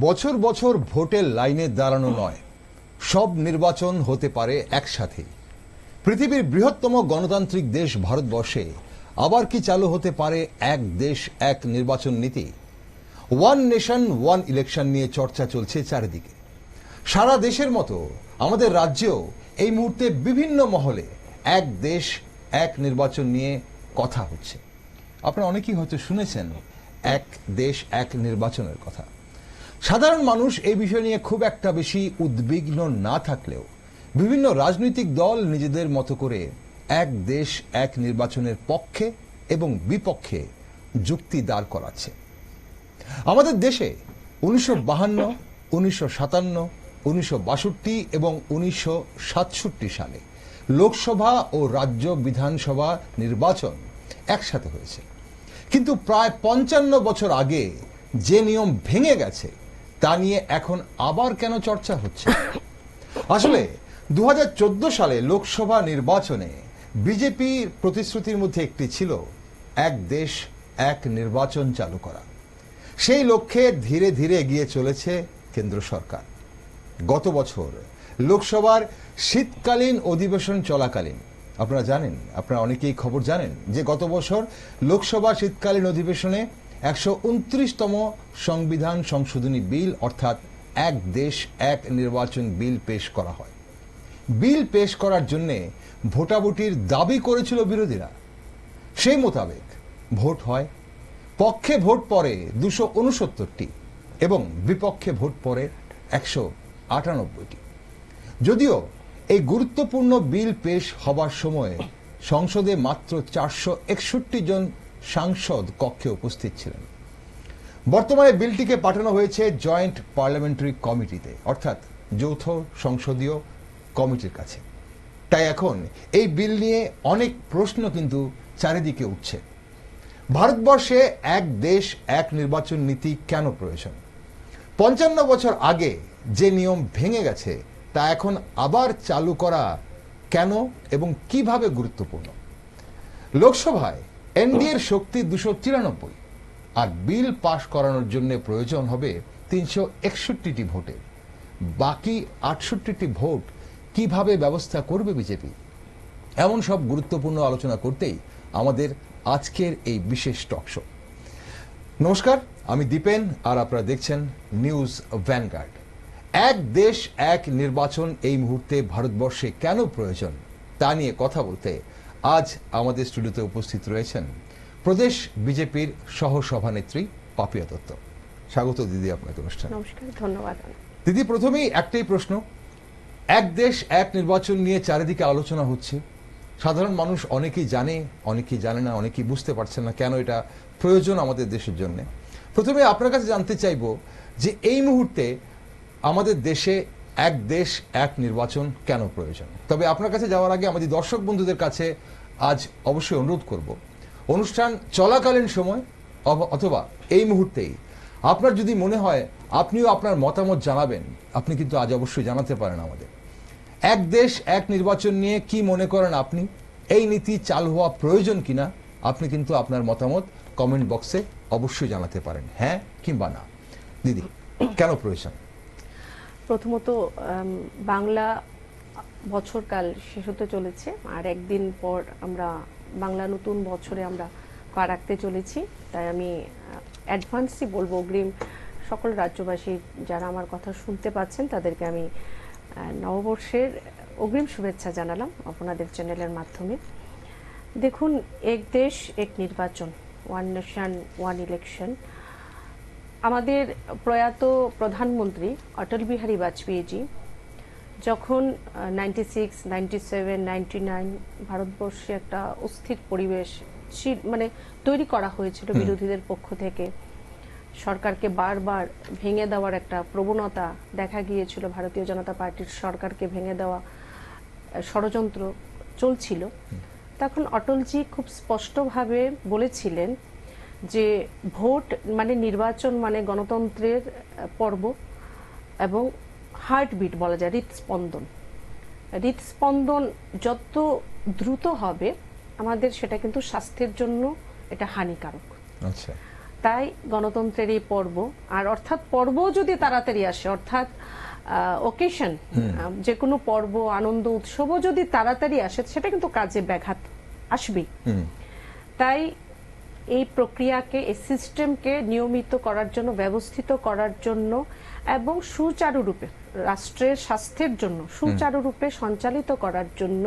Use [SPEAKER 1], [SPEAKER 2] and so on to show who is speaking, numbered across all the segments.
[SPEAKER 1] বছর বছর ভোটের লাইনে দাঁড়ানো নয়, সব নির্বাচন হতে পারে একসাথে। পৃথিবীর বৃহত্তম গণতান্ত্রিক দেশ ভারতবর্ষে আবার কি চালু হতে পারে এক দেশ এক নির্বাচন নীতি? ওয়ান নেশন ওয়ান ইলেকশন নিয়ে চর্চা চলছে চারিদিকে। সারা দেশের মতো আমাদের রাজ্যেও এই মুহূর্তে বিভিন্ন মহলে এক দেশ এক নির্বাচন নিয়ে কথা হচ্ছে। আপনারা অনেকেই হয়তো শুনেছেন এক দেশ এক নির্বাচনের কথা। সাধারণ মানুষ এই বিষয় নিয়ে খুব একটা বেশি উদ্বিগ্ন না থাকলেও বিভিন্ন রাজনৈতিক দল নিজেদের মতো করে এক দেশ এক নির্বাচনের পক্ষে এবং বিপক্ষে যুক্তি দাঁড় করাচ্ছে। আমাদের দেশে 1952, 1957, 1962 এবং 1967 সালে লোকসভা ও রাজ্য বিধানসভা নির্বাচন একসাথে হয়েছে, কিন্তু প্রায় 55 বছর আগে যে নিয়ম ভেঙে গেছে তা নিয়ে এখন আবার কেন চর্চা হচ্ছে? আসলে 2014 সালে লোকসভা নির্বাচনে বিজেপির প্রতিশ্রুতির মধ্যে একটি ছিল এক দেশ এক নির্বাচন চালু করা। সেই লক্ষ্যে ধীরে ধীরে এগিয়ে চলেছে কেন্দ্র সরকার। গত বছর লোকসভার শীতকালীন অধিবেশন চলাকালীন আপনারা অনেকেই খবর জানেন যে গত বছর লোকসভা শীতকালীন অধিবেশনে 129তম সংবিধান সংশোধনী বিল অর্থাৎ এক দেশ এক নির্বাচন বিল পেশ করা হয়। বিল পেশ করার জন্য ভোটাভুটির দাবি করেছিল বিরোধীরা। সেই মোতাবেক ভোট হয়। পক্ষে ভোট পড়ে 269টি এবং বিপক্ষে ভোট পড়ে 198টি। যদিও এই গুরুত্বপূর্ণ বিল পেশ হবার সময় সংসদে মাত্র 461 জন সাংসদ কক্ষে উপস্থিত ছিলেন। বর্তমানে বিলটিকে পাঠানো হয়েছে জয়েন্ট পার্লামেন্টারি কমিটিতে অর্থাৎ যৌথ সংসদীয় কমিটির কাছে। তাই এখন এই বিল নিয়ে অনেক প্রশ্ন কিন্তু চারিদিকে উঠছে। ভারতবর্ষে এক দেশ এক নির্বাচন নীতি কেন প্রয়োজন? 55 বছর আগে যে নিয়ম ভেঙে গেছে তা এখন আবার চালু করা কেন এবং কিভাবে গুরুত্বপূর্ণ? লোকসভায় এনডিএর শক্তি 293 আর বিল পাশ করানোর জন্য প্রয়োজন হবে 361টি ভোটের। বাকি 68টি ভোট কিভাবে ব্যবস্থা করবে বিজেপি? এমন সব গুরুত্বপূর্ণ আলোচনা করতেই আমাদের আজকের এই বিশেষ টক শো। নমস্কার, আমি দীপেন আর আপনারা দেখছেন নিউজ ভ্যানগার্ড। এক দেশ এক নির্বাচন এই মুহূর্তে ভারতবর্ষে কেন প্রয়োজন তা নিয়ে কথা বলতে আজ আমাদের স্টুডিওতে উপস্থিত রয়েছেন প্রদেশ বিজেপির সহসভানেত্রী পাপিয়া দত্ত। স্বাগত দিদি আপনাকে অনুষ্ঠানে।
[SPEAKER 2] নমস্কার, ধন্যবাদ
[SPEAKER 1] দিদি। প্রথমেই একটাই প্রশ্ন, এক দেশ এক নির্বাচন নিয়ে চারিদিকে আলোচনা হচ্ছে। সাধারণ মানুষ অনেকেই জানে, অনেকেই জানে না, অনেকেই বুঝতে পারছেন না কেন এটা প্রয়োজন আমাদের দেশের জন্য। প্রথমে আপনার কাছে জানতে চাইব যে এই মুহূর্তে আমাদের দেশে এক দেশ এক নির্বাচন কেন প্রয়োজন। তবে আপনার কাছে যাওয়ার আগে আমাদের দর্শক বন্ধুদের কাছে আজ অবশ্যই অনুরোধ করব, অনুষ্ঠান চলাকালীন সময় অথবা এই মুহূর্তেই আপনার যদি মনে হয় আপনিও আপনার মতামত জানাবেন, আপনি কিন্তু আজ অবশ্যই জানাতে পারেন আমাদের। এক দেশ এক নির্বাচন নিয়ে কি মনে করেন আপনি? এই নীতি চালু হওয়া প্রয়োজন কিনা আপনি কিন্তু আপনার মতামত কমেন্ট বক্সে অবশ্যই জানাতে পারেন, হ্যাঁ কিংবা না। দিদি, কেন প্রয়োজন?
[SPEAKER 2] প্রথমত বাংলা বছরকাল শেষ হতে চলেছে আর একদিন পর আমরা বাংলা নতুন বছরে আমরা পা রাখতে চলেছি। তাই আমি অ্যাডভান্সই বলবো, অগ্রিম সকল রাজ্যবাসী যারা আমার কথা শুনতে পাচ্ছেন তাদেরকে আমি নববর্ষের অগ্রিম শুভেচ্ছা জানালাম আপনাদের চ্যানেলের মাধ্যমে। দেখুন, এক দেশ এক নির্বাচন, ওয়ান নেশন ওয়ান ইলেকশন, আমাদের প্রয়াত প্রধানমন্ত্রী অটল বিহারী বাজপেয়ীজি যখন 96, 97, 99 ভারতবর্ষে একটা অস্থির পরিবেশ তৈরি করা হয়েছিল বিরোধীদের পক্ষ থেকে, সরকারকে বারবার ভেঙে দেওয়ার একটা প্রবণতা দেখা গিয়েছিল, ভারতীয় জনতা পার্টির সরকারকে ভেঙে দেওয়া ষড়যন্ত্র চলছিল। তখন অটলজি খুব স্পষ্টভাবে বলেছিলেন যে ভোট মানে নির্বাচন মানে গণতন্ত্রের পর্ব এবং হার্টবিট বলা যায়, হৃদস্পন্দন যত দ্রুত হবে আমাদের সেটা কিন্তু স্বাস্থ্যের জন্য এটা হানিকারক।
[SPEAKER 1] আচ্ছা।
[SPEAKER 2] তাই গণতন্ত্রের এই পর্ব, আর অর্থাৎ পর্ব যদি তাড়াতাড়ি আসে, অর্থাৎ ওকেশন, যে কোনো পর্ব, আনন্দ উৎসবও যদি তাড়াতাড়ি আসে, সেটা কিন্তু কাজে ব্যাঘাত আসবেই। তাই এই প্রক্রিয়াকে, এই সিস্টেমকে নিয়মিত করার জন্য, ব্যবস্থিত করার জন্য এবং সুচারুরূপে রাষ্ট্রের স্বাস্থ্যের জন্য সুচারুরূপে সঞ্চালিত করার জন্য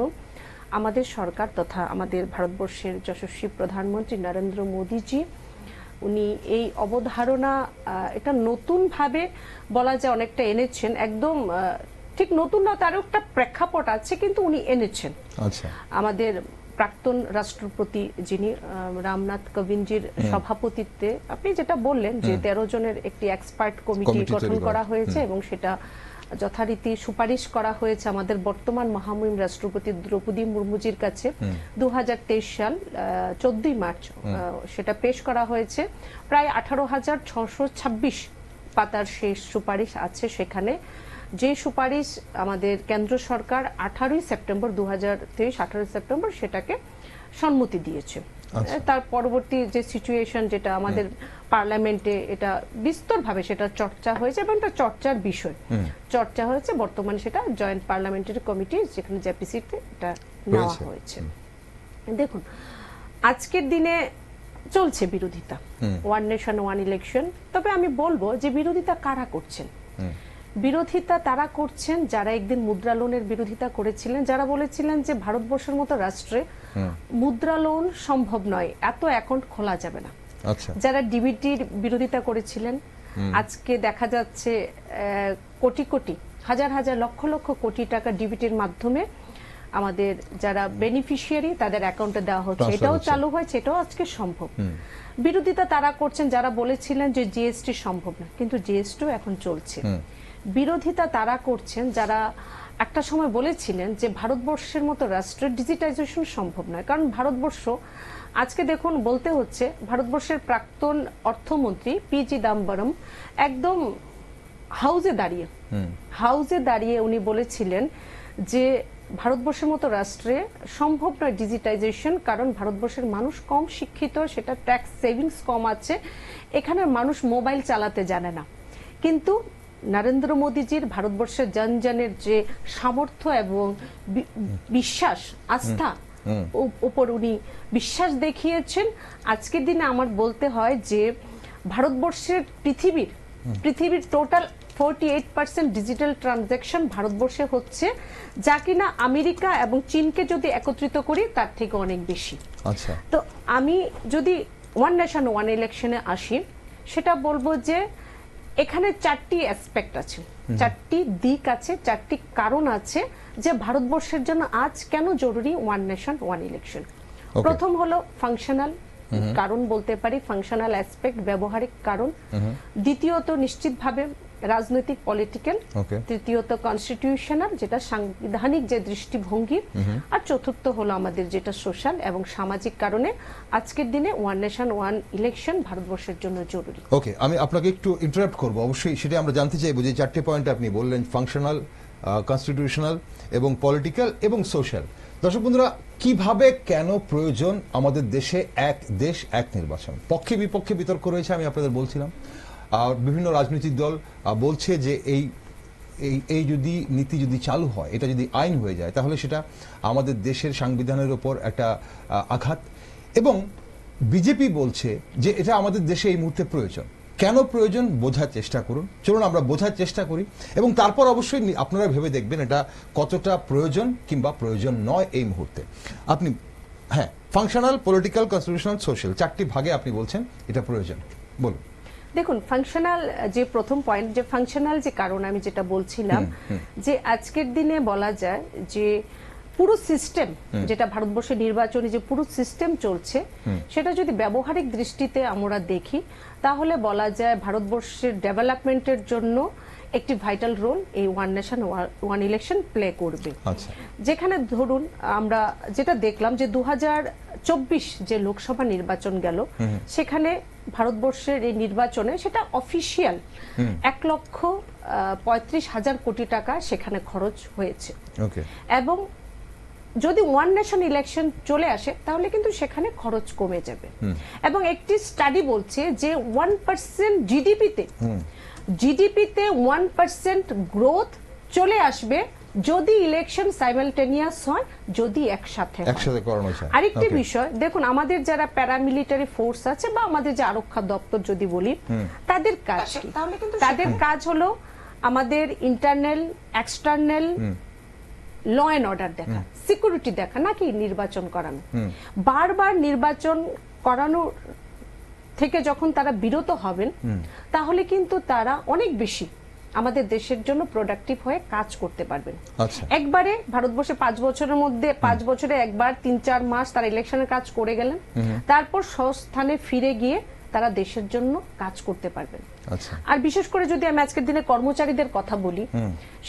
[SPEAKER 2] আমাদের সরকার তথা আমাদের ভারতবর্ষের যশস্বী প্রধানমন্ত্রী নরেন্দ্র মোদীজি, উনি এই অবধারণা, এটা নতুনভাবে বলা যায় অনেকটা এনেছেন। একদম ঠিক নতুন না, তারও একটা প্রেক্ষাপট আছে, কিন্তু উনি এনেছেন।
[SPEAKER 1] আচ্ছা,
[SPEAKER 2] আমাদের প্রাক্তন রাষ্ট্রপতি যিনি রামনাথ কোবিন্দজির সভাপতিত্বে আপনি যেটা বললেন যে 13 জনের একটি এক্সপার্ট কমিটি গঠন করা হয়েছে এবং সেটা যথারীতি সুপারিশ করা হয়েছে আমাদের বর্তমান মহামহিম রাষ্ট্রপতি দ্রৌপদী মুর্মুজির কাছে 2023 সাল 14 মার্চ সেটা পেশ করা হয়েছে। প্রায় 18,626 পাতার শেষ সুপারিশ আছে সেখানে, যে সুপারিশ আমাদের কেন্দ্র সরকার 18 সেপ্টেম্বর 2023 18 সেপ্টেম্বর সেটাকে সম্মতি দিয়েছে। তার পরবর্তী যে সিচুয়েশন, যেটা আমাদের পার্লামেন্টে এটা বিস্তরভাবে সেটা চর্চা হয়েছে এবং এটা চর্চার বিষয়, চর্চা হয়েছে। বর্তমানে সেটা জয়েন্ট পার্লামেন্টারি কমিটি, যেখানে জেপিসিতে এটা নেওয়া হয়েছে। দেখুন, আজকের দিনে চলছে বিরোধিতা, ওয়ান নেশন ওয়ান ইলেকশন। তবে আমি বলবো যে বিরোধিতা কারা করছেন? বিরোধিতা তারা করছেন যারা একদিন মুদ্রা লোনের বিরোধিতা করেছিলেন, যারা বলেছিলেন যে ভারতবর্ষের মতো রাষ্ট্রে মুদ্রা লোন সম্ভব নয়, এত অ্যাকাউন্ট খোলা যাবে না। যারা ডিবিটির বিরোধিতা করেছিলেন, আজকে দেখা যাচ্ছে কোটি কোটি, হাজার হাজার, লক্ষ লক্ষ কোটি টাকা ডিবিটির মাধ্যমে আমাদের যারা বেনিফিশিয়ারি তাদের অ্যাকাউন্টে দেওয়া হচ্ছে, এটাও চালু হয়েছে, এটাও আজকে সম্ভব। বিরোধিতা তারা করছেন যারা বলেছিলেন যে জিএসটি সম্ভব না, কিন্তু জিএসটিও এখন চলছে। বিরোধিতা তারা করছেন যারা একটা সময় বলেছিলেন যে ভারতবর্ষের মতো রাষ্ট্রের ডিজিটাইজেশন সম্ভব নয়। কারণ ভারতবর্ষ আজকে দেখুন, বলতে হচ্ছে ভারতবর্ষের প্রাক্তন অর্থমন্ত্রী পি চিদাম্বরম একদম হাউজে দাঁড়িয়ে উনি বলেছিলেন যে ভারতবর্ষের মতো রাষ্ট্রে সম্ভব নয় ডিজিটাইজেশন, কারণ ভারতবর্ষের মানুষ কম শিক্ষিত, সেটা ট্যাক্স সেভিংস কম আছে, এখানে মানুষ মোবাইল চালাতে জানে না। কিন্তু নরেন্দ্র মোদীজির ভারতবর্ষের জনজনের যে সামর্থ্য এবং বিশ্বাস, আস্থা উপর উনি বিশ্বাস দেখিয়েছেন। আজকের দিনে আমার বলতে হয় যে ভারতবর্ষের পৃথিবীর টোটাল 48% ডিজিটাল ট্রানজ্যাকশন ভারতবর্ষে হচ্ছে, যা কিনা আমেরিকা এবং চীনকে যদি একত্রিত করি তার থেকে অনেক বেশি। আচ্ছা, তো আমি যদি ওয়ান নেশন ওয়ান ইলেকশনে আসি, সেটা বলবো যে এখানে 4টি অ্যাসপেক্ট আছে, 4টি দিক আছে, 4টি কারণ আছে যে ভারতবর্ষের জন্য আজ কেন জরুরি ওয়ান নেশন ওয়ান ইলেকশন। প্রথম হলো ফাংশনাল কারণ বলতে পারি, ফাংশনাল অ্যাসপেক্ট, ব্যবহারিক কারণ। দ্বিতীয়ত নিশ্চিতভাবে রাজনৈতিক পলিটিক্যাল, তৃতীয়ত কনস্টিটিউশনাল, যেটা সাংবিধানিক যে দৃষ্টিভঙ্গি, আর চতুর্থ হলো আমাদের যেটা সোশ্যাল এবং সামাজিক কারণে আজকের দিনে ওয়ান নেশন ওয়ান ইলেকশন ভারতবর্ষের জন্য জরুরি।
[SPEAKER 1] ওকে, আমি আপনাকে একটু ইন্টারাপ্ট করবো, অবশ্যই সেটা আমরা জানতে চাইবো যে 4টে পয়েন্ট আপনি বললেন, ফাংশনাল, কনস্টিটিউশনাল এবং পলিটিক্যাল এবং সোশ্যাল। দর্শক বন্ধুরা, কিভাবে কেন প্রয়োজন আমাদের দেশে এক দেশ এক নির্বাচন? পক্ষে বিপক্ষে বিতর্ক রয়েছে, আমি আপনাদের বলছিলাম। বিভিন্ন রাজনৈতিক দল বলছে যে এই যদি নীতি যদি চালু হয়, এটা যদি আইন হয়ে যায়, তাহলে সেটা আমাদের দেশের সংবিধানের উপর একটা আঘাত। এবং বিজেপি বলছে যে এটা আমাদের দেশে এই মুহূর্তে প্রয়োজন। কেন প্রয়োজন বোঝার চেষ্টা করুন, চলুন আমরা বোঝার চেষ্টা করি, এবং তারপর অবশ্যই আপনারা ভেবে দেখবেন এটা কতটা প্রয়োজন কিংবা প্রয়োজন নয় এই মুহূর্তে। আপনি ফাংশনাল, পলিটিক্যাল, কনস্টিটিউশনাল, সোশ্যাল, 4টি ভাগে আপনি বলছেন এটা প্রয়োজন, বলুন।
[SPEAKER 2] দেখুন, ফাংশনাল যে প্রথম পয়েন্ট, যে ফাংশনাল যে কারণ আমি যেটা বলছিলাম, যে আজকের দিনে বলা যায় যে পুরো সিস্টেম, যেটা ভারতবর্ষের নির্বাচনে যে পুরো সিস্টেম চলছে, সেটা যদি ব্যবহারিক দৃষ্টিতে আমরা দেখি, তাহলে বলা যায় ভারতবর্ষের ডেভেলপমেন্টের জন্য একটি ভাইটাল রোল এই one nation one election play করবে। যেখানে ধরুন আমরা যেটা দেখলাম যে 2024 যে লোকসভা নির্বাচন গেল, সেখানে ভারতবর্ষের এই নির্বাচনে সেটা অফিসিয়াল 1,35,000 কোটি টাকা সেখানে খরচ হয়েছে। এবং যদি ওয়ান নেশন ইলেকশন চলে আসে তাহলে কিন্তু সেখানে খরচ কমে যাবে। এবং একটি স্টাডি বলছে যে 1% জিডিপিতে 1% গ্রোথ চলে আসবে যদি ইলেকশন সাইমালটেনিয়াস হয়, যদি একসাথে
[SPEAKER 1] করানো যায়।
[SPEAKER 2] আরেকটি বিষয় দেখুন, আমাদের যারা প্যারামিলিটারি ফোর্স আছে বা আমাদের যে আরক্ষা দপ্তর যদি বলি, তাদের কাজ কি? তাদের কাজ হলো আমাদের internal external law and order দেখা, সিকিউরিটি দেখা, নাকি নির্বাচন করানো। বারবার নির্বাচন করানো থেকে যখন তারা বিরত হবেন তাহলে কিন্তু তারা অনেক বেশি আমাদের দেশের জন্য প্রোডাক্টিভ হয়ে কাজ করতে পারবেন। একবারে ভারতবর্ষে 5 বছরের মধ্যে 5 বছরে একবার 3-4 মাস তারা ইলেকশনের কাজ করে গেলেন, তারপর স্বস্থানে ফিরে গিয়ে তারা দেশের জন্য কাজ করতে পারবেন। আর বিশেষ করে যদি আমি আজকের দিনে কর্মচারীদের কথা বলি,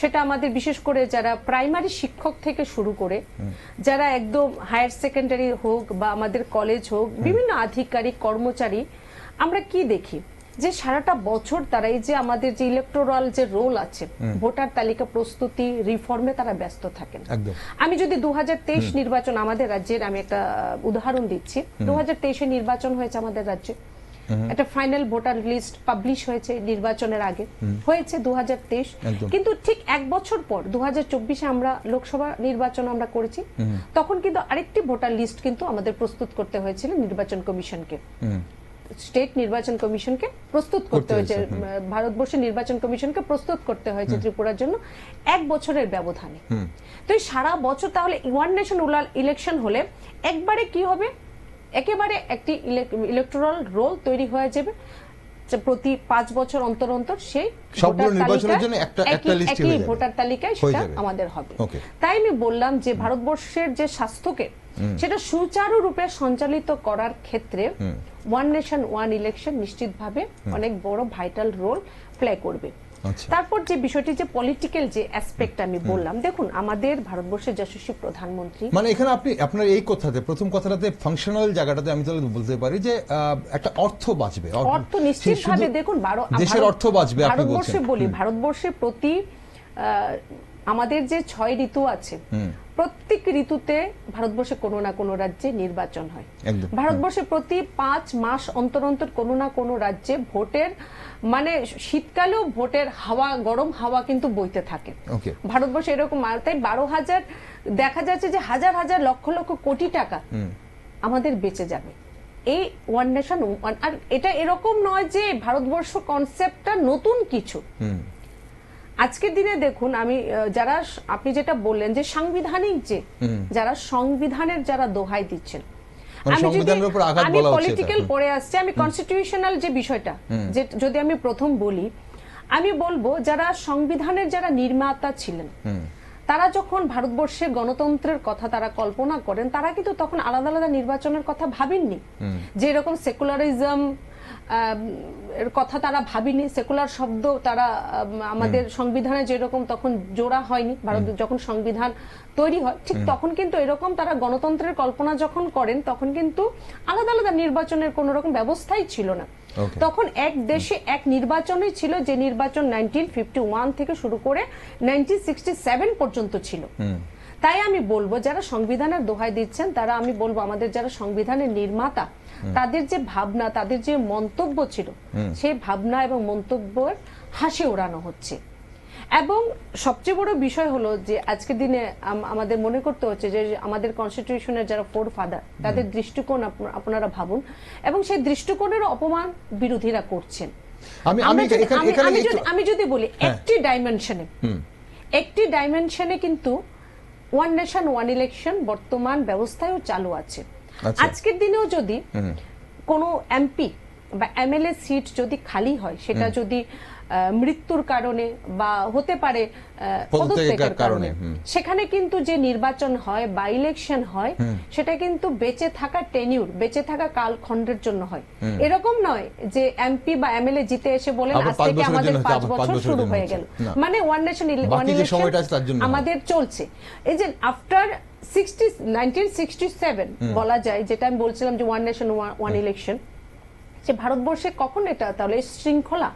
[SPEAKER 2] সেটা আমাদের বিশেষ করে যারা প্রাইমারি শিক্ষক থেকে শুরু করে যারা একদম হায়ার সেকেন্ডারি হোক বা আমাদের কলেজ হোক, বিভিন্ন আধিকারিক কর্মচারী, আমরা কি দেখি যে সারাটা বছর তারা এই যে আমাদের যে ইলেকটোরাল যে রোল আছে, ভোটার তালিকা প্রস্তুতি, রিফর্মে তারা ব্যস্ত থাকেন। আমি যদি 2023 নির্বাচন আমাদের রাজ্যের, আমি একটা উদাহরণ দিচ্ছি, 2023 নির্বাচন হয়েছে আমাদের রাজ্যে, একটা ফাইনাল ভোটার লিস্ট পাবলিশ হয়েছে নির্বাচনের আগে, হয়েছে 2023, কিন্তু ঠিক 1 বছর পর 2024 আমরা লোকসভা নির্বাচন আমরা করেছি, তখন কিন্তু আরেকটি ভোটার লিস্ট কিন্তু আমাদের প্রস্তুত করতে হয়েছিল নির্বাচন কমিশনকে, স্টেট নির্বাচন কমিশনকে প্রস্তুত করতে হয়েছে, ভারতবর্ষের নির্বাচন কমিশনকে প্রস্তুত করতে হয়েছে ত্রিপুরার জন্য 1 বছরের ব্যবধানে। তো এই সারা বছর তাহলে ওয়ান নেশন ইলেকশন হলে একবারে কি হবে, একেবারে একটি ইলেকটোরাল রোল তৈরি হয়ে যাবে, প্রতি 5 বছর অন্তর অন্তর সেই ভোটার তালিকায় সেটা আমাদের হবে। তাই আমি বললাম যে ভারতবর্ষের যে স্বাস্থ্যকে সেটা সুচারুরূপে সঞ্চালিত করার ক্ষেত্রে ওয়ান নেশন ওয়ান ইলেকশন নিশ্চিতভাবে অনেক বড় ভাইটাল রোল প্লে করবে। তারপর যে বিষয়টি যে পলিটিক্যাল যে অ্যাসপেক্ট আমি বললাম, দেখুন আমাদের ভারতবর্ষের যশস্বী প্রধানমন্ত্রী,
[SPEAKER 1] মানে এখানে আপনি আপনার এই কথাতে প্রথম কথাটাতে ফাংশনাল জায়গাটাতে আমি তাহলে বলতে পারি যে একটা অর্থ বাঁচবে,
[SPEAKER 2] অর্থ নিশ্চিতভাবে দেখুন
[SPEAKER 1] দেশের অর্থ বাঁচবে।
[SPEAKER 2] ভারতবর্ষে বলি, ভারতবর্ষে প্রতি আমাদের যে 6 ঋতু আছে, প্রত্যেক ঋতুতে ভারতবর্ষে কোনো না কোনো রাজ্যে নির্বাচন হয়। ভারতবর্ষে প্রতি 5 মাস অন্তর অন্তর কোনো না কোনো রাজ্যে ভোটের, মানে শীতকালেও ভোটের হাওয়া, গরম হাওয়া কিন্তু বইতে থাকে ভারতবর্ষে এরকম। তাই 12,000 দেখা যাচ্ছে যে হাজার হাজার লক্ষ লক্ষ কোটি টাকা আমাদের বেঁচে যাবে এই ওয়ান নেশন ওয়ান। আর এটা এরকম নয় যে ভারতবর্ষ কনসেপ্টটা নতুন কিছু। আজকের দিনে দেখুন, আমি যারা আপনি যেটা বললেন যে সাংবিধানিক যে যারা সংবিধানের যারা দোহাই দিচ্ছেন, আমি পলিটিক্যাল পড়ে আসছে, আমি কনস্টিটিউশনাল যে বিষয়টা যে যদি আমি প্রথম বলি, আমি বলবো যারা সংবিধানের যারা নির্মাতা ছিলেন, তারা যখন ভারতবর্ষের গণতন্ত্রের কথা তারা কল্পনা করেন, তারা কিন্তু তখন আলাদা আলাদা নির্বাচনের কথা ভাবেননি, যে এরকম সেকুলারিজম এর কথা তারা ভাবিনি, সেকুলার শব্দ তারা আমাদের সংবিধানে যেরকম তখন জোড়া হয়নি, ভারত যখন সংবিধান তৈরি হয় ঠিক তখন কিন্তু এরকম তারা গণতন্ত্রের কল্পনা যখন করেন তখন কিন্তু আলাদা আলাদা নির্বাচনের কোন রকম ব্যবস্থাই ছিল না। তখন এক দেশে এক নির্বাচনই ছিল, যে নির্বাচন 1951 থেকে শুরু করে 1967 পর্যন্ত ছিল। তাই আমি বলবো যারা সংবিধানের দোহাই দিচ্ছেন তারা, আমি বলবো আমাদের যারা সংবিধানের নির্মাতা, তাদের যে ভাবনা, তাদের যে মন্তব্য ছিল, সেই ভাবনা এবং মন্তব্যের হাসি ওড়ানো হচ্ছে। এবং সবচেয়ে বড় বিষয় হলো যে আজকের দিনে আমাদের মনে করতে হচ্ছে যে আমাদের কনস্টিটিউশনের যারা ফোর ফাদার, তাদের দৃষ্টিকোণ আপনারা ভাবুন, এবং সেই দৃষ্টিকোণের অপমান বিরোধীরা করছেন। আমি যদি বলি একটি ডাইমেনশনে কিন্তু ওয়ান নেশন ওয়ান ইলেকশন বর্তমান ব্যবস্থায়ও চালু আছে। আজকের দিনেও যদি কোনো এমপি বা এমএলএ সিট যদি খালি হয়, সেটা যদি মৃত্যুর কারণে বা হতে পারে পদত্যাগের কারণে, সেখানে কিন্তু যে নির্বাচন হয় বা ইলেকশন হয় সেটা কিন্তু বেঁচে থাকা টেনিউর, বেঁচে থাকা কালখণ্ডের জন্য হয়। এরকম নয় যে এমপি বা এমএলএ জিতে এসে বলেন আজ থেকে আমাদের 5 বছর শুরু হয়ে গেল, মানে ওয়ান নেশন ওয়ান ইলেকশন আমাদের চলছে। এই যে আফটার 1967 বলা যায়, যেটা আমি বলছিলাম যে ওয়ান নেশন ওয়ান ইলেকশন, যে ভারতবর্ষে কখন এটা তাহলে শৃঙ্খলা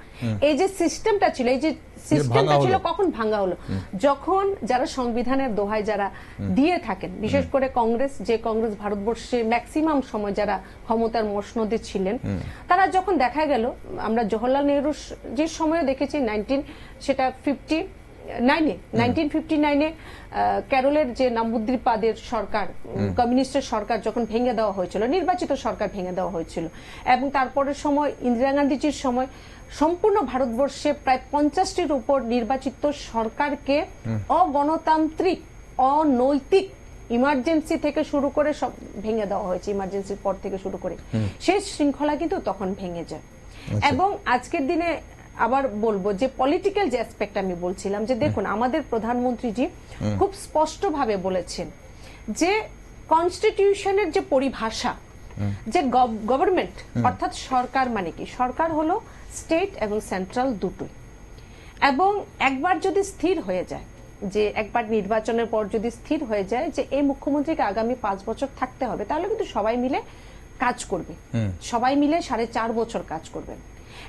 [SPEAKER 2] এই যে সিস্টেমটা ছিল, এই যে সিস্টেমটা
[SPEAKER 1] ভাঙা
[SPEAKER 2] ছিল
[SPEAKER 1] হলো।
[SPEAKER 2] কখন ভাঙা হলো? যখন যারা সংবিধানের দোহাই যারা দিয়ে থাকেন, বিশেষ করে কংগ্রেস, যে কংগ্রেস ভারতবর্ষে ম্যাক্সিমাম সময় যারা ক্ষমতার মসনদে ছিলেন, তারা যখন দেখা গেল, আমরা জওহরলাল নেহরু যে সময়ও দেখেছি 1959-এ ক্যারলের যে নামুদ্দিপাদের সরকার, কমিউনিস্টের সরকার যখন ভেঙে দেওয়া হয়েছিল, নির্বাচিত সরকার ভেঙে দেওয়া হয়েছিল, এবং তারপরের সময় ইন্দিরা গান্ধীজির সময় সম্পূর্ণ ভারতবর্ষে প্রায় 50টির উপর নির্বাচিত সরকারকে অগণতান্ত্রিক, অনৈতিক, ইমার্জেন্সি থেকে শুরু করে সব ভেঙে দেওয়া হয়েছে, ইমার্জেন্সির পর থেকে শুরু করে সেই শৃঙ্খলা কিন্তু তখন ভেঙে যায়। এবং আজকের দিনে আবার বলবো যে পলিটিক্যাল যে অ্যাসপেক্ট আমি বলছিলাম, যে দেখুন আমাদের প্রধানমন্ত্রীজি খুব স্পষ্টভাবে বলেছেন যে কনস্টিটিউশনের যে পরিভাষা, যে গভর্নমেন্ট অর্থাৎ সরকার মানে কি, সরকার হলো স্টেট এবং সেন্ট্রাল দুটোই। এবং একবার যদি স্থির হয়ে যায়, যে একবার নির্বাচনের পর যদি স্থির হয়ে যায় যে এই মুখ্যমন্ত্রীকে আগামী 5 বছর থাকতে হবে, তাহলে কিন্তু সবাই মিলে কাজ করবে, সবাই মিলে 4.5 বছর কাজ করবেন।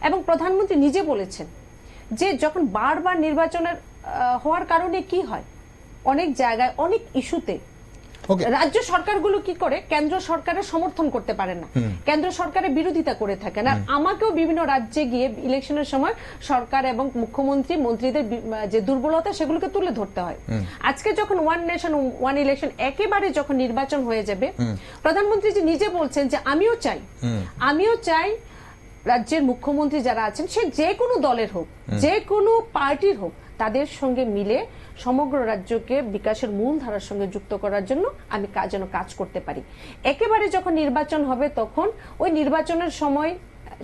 [SPEAKER 2] এবং প্রধানমন্ত্রী নিজে বলেছেন যে যখন বারবার নির্বাচনের হওয়ার কারণে কি হয়, অনেক জায়গায় অনেক ইস্যুতে রাজ্য সরকারগুলো কি করে, কেন্দ্র সরকারের সমর্থন করতে পারে না, কেন্দ্র সরকারের বিরোধিতা করে থাকেন। আর আমাকেও বিভিন্ন রাজ্যে গিয়ে ইলেকশনের সময় সরকার এবং মুখ্যমন্ত্রী মন্ত্রীদের যে দুর্বলতা সেগুলোকে তুলে ধরতে হয়। আজকে যখন ওয়ান নেশন ওয়ান ইলেকশন একেবারে যখন নির্বাচন হয়ে যাবে, প্রধানমন্ত্রী যে নিজে বলছেন যে আমিও চাই রাজ্যের মুখ্যমন্ত্রী যারা আছেন, সে যে কোনো দলের হোক, যে কোনো পার্টির হোক, তাদের সঙ্গে মিলে সমগ্র রাজ্যকে বিকাশের মূল ধারার সঙ্গে যুক্ত করার জন্য আমি যেন কাজ করতে পারি। একেবারে যখন নির্বাচন হবে তখন ওই নির্বাচনের সময়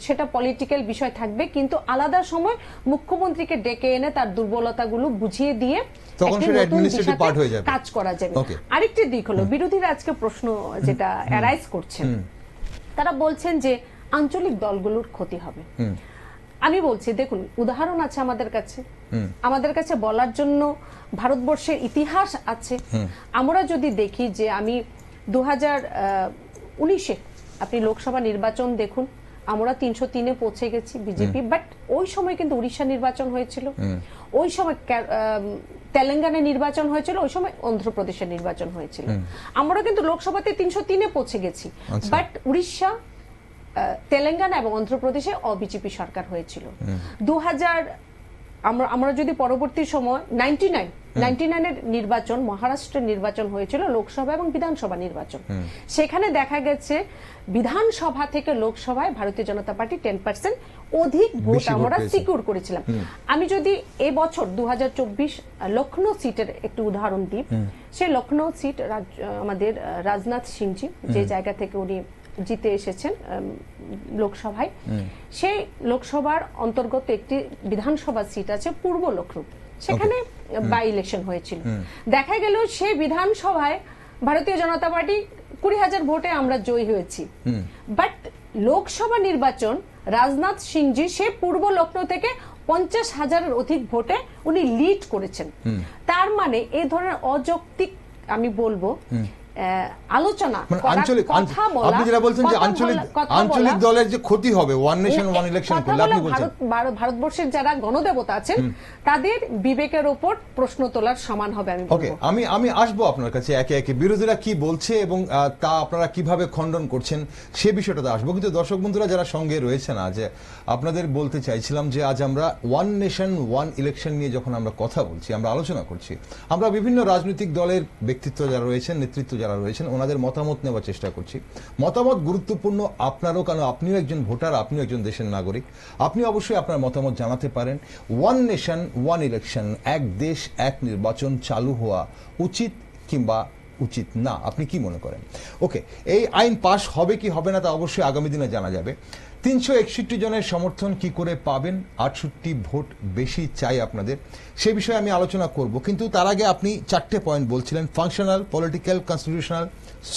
[SPEAKER 2] সেটা পলিটিক্যাল বিষয় থাকবে, কিন্তু আলাদা সময় মুখ্যমন্ত্রীকে ডেকে এনে তার দুর্বলতাগুলো বুঝিয়ে দিয়ে কাজ করা যাবে। আরেকটি দিক হলো, বিরোধীরা আজকে প্রশ্ন যেটা অ্যারাইজ করছেন, তারা বলছেন যে আঞ্চলিক দলগুলোর ক্ষতি হবে। আমি বলছি দেখুন, উদাহরণ আছে আমাদের কাছে বলার জন্য, ভারতবর্ষের ইতিহাস আছে। আমরা যদি দেখি যে আমি 2019-এ আপনি লোকসভা নির্বাচন দেখুন, আমরা 303-এ পৌঁছে গেছি বিজেপি, বাট ওই সময় কিন্তু উড়িষ্যা নির্বাচন হয়েছিল, ওই সময় তেলেঙ্গানা নির্বাচন হয়েছিল, ওই সময় অন্ধ্রপ্রদেশের নির্বাচন হয়েছিল। আমরা কিন্তু লোকসভাতে 303-এ পৌঁছে গেছি, বাট উড়িষ্যা, তেলেঙ্গানা এবং অন্ধ্রপ্রদেশে বিজেপি সরকার হয়েছিল। 2000 আমরা যদি পরবর্তী সময় 99-এর নির্বাচন, মহারাষ্ট্রের নির্বাচন হয়েছিল, লোকসভা এবং বিধানসভা নির্বাচন। সেখানে দেখা গেছে বিধানসভা থেকে লোকসভায় ভারতীয় জনতা পার্টি 10% অধিক ভোট আমরা সিকিউর করেছিলাম। আমি যদি এবছর 2024 লখনৌ সিটের একটু উদাহরণ দিই, সেই লখনৌ সিট আমাদের রাজনাথ সিংজি যে জায়গা থেকে উনি জিতে এসেছেন লোকসভায়, সেই লোকসভার অন্তর্গত একটি বিধানসভা সিট আছে পূর্ব লখনৌ, সেখানে বাই ইলেকশন হয়েছিল। দেখা গেল সেই বিধানসভায় ভারতীয় জনতা পার্টি 20,000 ভোটে আমরা জয়ী হয়েছি, বাট লোকসভা নির্বাচন রাজনাথ সিংজি সে পূর্ব লখনৌ থেকে 50,000-এর অধিক ভোটে উনি লিড করেছেন। তার মানে এই ধরনের অযৌক্তিক, আমি বলবো, আলোচনা,
[SPEAKER 1] আপনি যেটা বলছেন যে আঞ্চলিক দলের যে ক্ষতি হবে ওয়ান নেশন ওয়ান ইলেকশন করলে, আপনি বলছেন
[SPEAKER 2] ভারতবর্ষের যারা গণদেবতা আছেন তাদের বিবেকের উপর প্রশ্ন তোলার সমান হবে।
[SPEAKER 1] আমি আসবো আপনার কাছে একে একে, বিরোধীরা কি বলছে এবং তা আপনারা কিভাবে খণ্ডন করছেন সে বিষয়টাতে আসবো। কিন্তু দর্শক বন্ধুরা যারা সঙ্গে রয়েছেন, আজ আপনাদের বলতে চাইছিলাম যে আজ আমরা ওয়ান নেশন ওয়ান ইলেকশন নিয়ে যখন আমরা কথা বলছি, আমরা আলোচনা করছি, আমরা বিভিন্ন রাজনৈতিক দলের ব্যক্তিত্ব যারা রয়েছেন, নেতৃত্ব যারা রয়েছেন, ওনাদের মতামত নেওয়ার চেষ্টা করছি। মতামত গুরুত্বপূর্ণ আপনারও, কারণ আপনিও একজন ভোটার, আপনিও একজন দেশের নাগরিক, আপনি অবশ্যই আপনার মতামত জানাতে পারেন। ওয়ান নেশন ওয়ান ইলেকশন, এক দেশ এক নির্বাচন চালু হওয়া উচিত কিংবা উচিত না, আপনি কি মনে করেন? ওকে, এই আইন পাশ হবে কি হবে না তা অবশ্যই আগামী দিনে জানা যাবে। 361 জনের সমর্থন কি করে পাবেন? 68 ভোট বেশি চাই আপনাদের, সে বিষয়ে আমি আলোচনা করব। কিন্তু তার আগে আপনি 4টে পয়েন্ট বলছিলেন, ফাংশনাল, পলিটিক্যাল, কনস্টিটিউশনাল,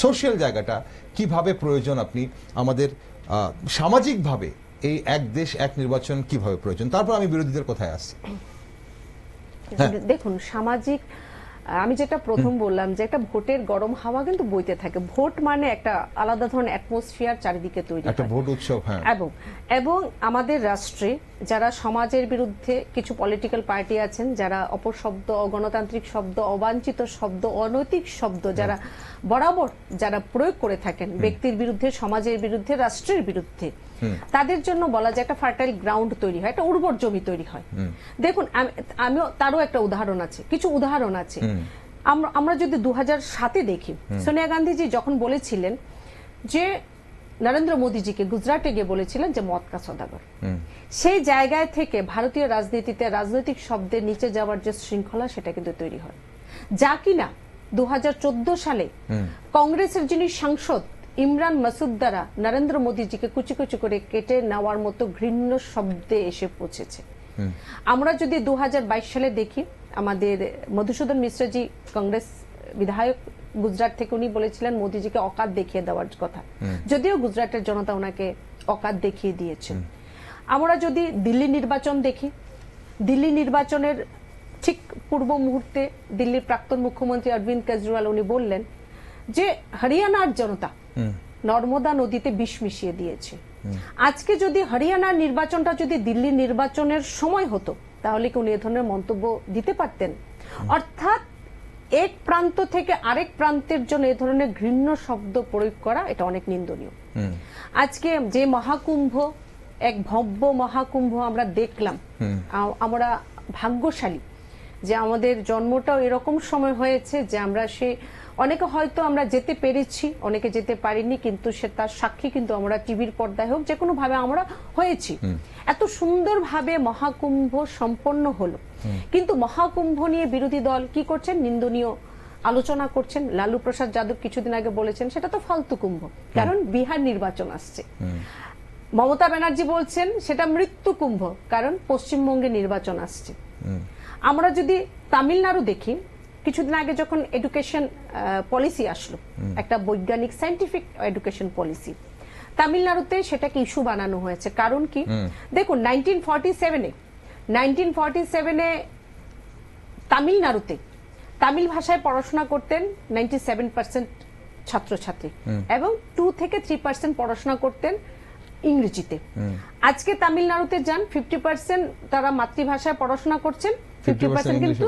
[SPEAKER 1] সোশ্যাল জায়গাটা কিভাবে প্রয়োজন, আপনি আমাদের সামাজিকভাবে এই এক দেশ এক নির্বাচন কিভাবে প্রয়োজন, তারপর আমি বিরোধীদের কথায় আসছি।
[SPEAKER 2] দেখুন, সামাজিক আমি যেটা প্রথম বললাম যে একটা ভোটের গরম হাওয়া কিন্তু বইতে থাকে। ভোট মানে একটা আলাদা ধরনের অ্যাটমসফিয়ার চারিদিকে তৈরি
[SPEAKER 1] একটা
[SPEAKER 2] হয়।
[SPEAKER 1] ভোট উৎসব, হ্যাঁ।
[SPEAKER 2] এবং আমাদের রাষ্ট্রে যারা সমাজের বিরুদ্ধে কিছু পলিটিক্যাল পার্টি আছেন, যারা অপশব্দ, অগণতান্ত্রিক শব্দ, অবাঞ্ছিত শব্দ, অনৈতিক শব্দ যারা বরাবর যারা প্রয়োগ করে থাকেন ব্যক্তির বিরুদ্ধে, সমাজের বিরুদ্ধে, রাষ্ট্রের বিরুদ্ধে, তাদের জন্য বলা যায় একটা ফার্টাইল গ্রাউন্ড তৈরি হয়, একটা উর্বর জমি তৈরি হয়। দেখুন, আমিও তারও একটা উদাহরণ আছে, কিছু উদাহরণ আছে। আমরা যদি 2007-এ দেখি, সোনিয়া গান্ধীজি যখন বলেছিলেন যে নরেন্দ্র মোদীজিকে গুজরাটে গিয়ে বলেছিলেন যে মদ কা সওদাগর, সেই জায়গায় থেকে ভারতীয় রাজনীতিতে রাজনৈতিক শব্দের নিচে যাওয়ার যে শৃঙ্খলা, সেটা কিন্তু তৈরি হয়, যা কিনা 2014 সালে কংগ্রেসের যিনি সাংসদ ইমরান মাসুদ দ্বারা নরেন্দ্র মোদীজিকে কুচি কুচি করে কেটে নেওয়ার মতো ঘৃণ্য শব্দে এসে পৌঁছেছে। আমরা যদি 2022 সালে দেখি, আমাদের মধুসূদন মিশ্রজি কংগ্রেস বিধায়ক গুজরাট থেকে, উনি বলেছিলেন মোদীজিকে অকাত দেখিয়ে দেওয়ার কথা, যদিও গুজরাটের জনতা ওনাকে অকাত দেখিয়ে দিয়েছে। আমরা যদি দিল্লি নির্বাচন দেখি, দিল্লি নির্বাচনের ঠিক পূর্ব মুহূর্তে দিল্লির প্রাক্তন মুখ্যমন্ত্রী অরবিন্দ কেজরিওয়াল উনি বললেন যে হরিয়ানার জনতা নর্মদা নদীতে বিষ মিশিয়ে দিয়েছে। আজকে যদি হরিয়ানার নির্বাচনটা যদি দিল্লি নির্বাচনের সময় হতো, তাহলে কি উনি এ ধরনের মন্তব্য দিতে পারতেন? অর্থাৎ এক প্রান্ত থেকে আরেক প্রান্তের জন্য এ ধরনের ঘৃণ্য শব্দ প্রয়োগ করা, এটা অনেক নিন্দনীয়। আজকে যে মহাকুম্ভ, এক ভব্য মহাকুম্ভ আমরা দেখলাম, আমরা ভাগ্যশালী যে আমাদের জন্মটাও এরকম সময় হয়েছে যে আমরা অনেকে হয়তো আমরা যেতে পেরেছি, অনেকে যেতে পারিনি, কিন্তু সে তার সাক্ষী কিন্তু আমরা টিভির পর্দায় হোক যে কোনো ভাবে আমরা হয়েছি। এত সুন্দরভাবে মহাকুম্ভ সম্পন্ন হলো, কিন্তু মহাকুম্ভ নিয়ে বিরোধী দল কি করছেন? নিন্দনীয় আলোচনা করছেন। লালু প্রসাদ যাদব কিছুদিন আগে বলেছেন সেটা তো ফালতু কুম্ভ, কারণ বিহার নির্বাচন আসছে। মমতা ব্যানার্জি বলছেন সেটা মৃত্যু কুম্ভ, কারণ পশ্চিমবঙ্গে নির্বাচন আসছে। আমরা যদি তামিলনাড়ু দেখি, কিছুদিন আগে যখন এডুকেশন পলিসি আসলো, একটা বৈজ্ঞানিক সায়েন্টিফিক এডুকেশন পলিসি, তামিলনাড়ুতে সেটাকে ইস্যু বানানো হয়েছে। কারণ কি? দেখুন, 1947-এ তামিলনাড়ুতে তামিল ভাষায় পড়াশোনা করতেন 97% ছাত্রছাত্রী, এবং 2 থেকে 3% পড়াশোনা করতেন ইংরেজিতে। আজকে তামিলনাড়ুতে যান, 50% তারা মাতৃভাষায় পড়াশোনা করছেন, 50% কিন্তু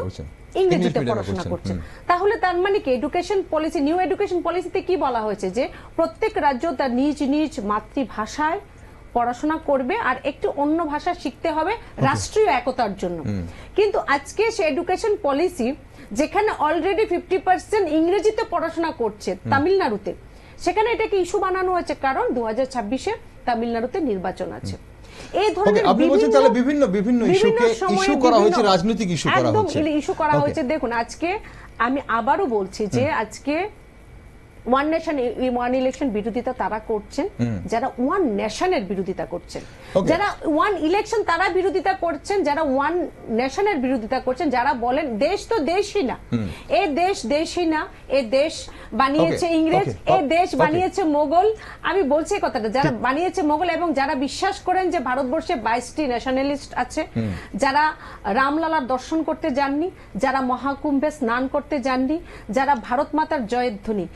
[SPEAKER 2] ইংরেজিতে পড়াশোনা করছেন। তাহলে তার মানে কি? এডুকেশন পলিসি, নিউ এডুকেশন পলিসিতে কি বলা হয়েছে? যে প্রত্যেক রাজ্য তার নিজ নিজ মাতৃভাষায় পড়াশোনা করবে, আর একটু অন্য ভাষা শিখতে হবে রাষ্ট্রীয় একতার জন্য। কিন্তু আজকে সে এডুকেশন পলিসি যেখানে অলরেডি 50% ইংরেজিতে পড়াশোনা করছে তামিলনাড়ুতে, সেখানে এটাকে ইস্যু বানানো হয়েছে, কারণ 2026-এ তামিলনাড়ুতে নির্বাচন আছে। এই ধরনের
[SPEAKER 1] বিভিন্ন ইস্যু করা হয়েছে, রাজনৈতিক ইস্যু করা হয়েছে,
[SPEAKER 2] একদম ইস্যু করা হয়েছে। দেখুন, আজকে আমি আবারও বলছি যে আজকে ওয়ান নেশন ওয়ান ইলেকশন বিরোধিতা তারা করছেন যারা ওয়ান নেশনের বিরোধিতা করছেন, যারা ওয়ান ইলেকশন তারা বিরোধিতা করছেন, যারা ওয়ান নেশনের বিরোধিতা করছেন, যারা বলেন দেশ তো দেশই না, এ দেশ দেশই না, এ দেশ বানিয়েছে ইংরেজ, এ দেশ বানিয়েছে মোগল। আমি বলছি এই কথাটা, যারা বানিয়েছে মোগল, এবং যারা বিশ্বাস করেন যে ভারতবর্ষে 22টি ন্যাশনালিস্ট আছে, যারা রামলালার দর্শন করতে যাননি, যারা মহাকুম্ভে স্নান করতে যাননি, যারা ভারত মাতার জয়ের ধ্বনি,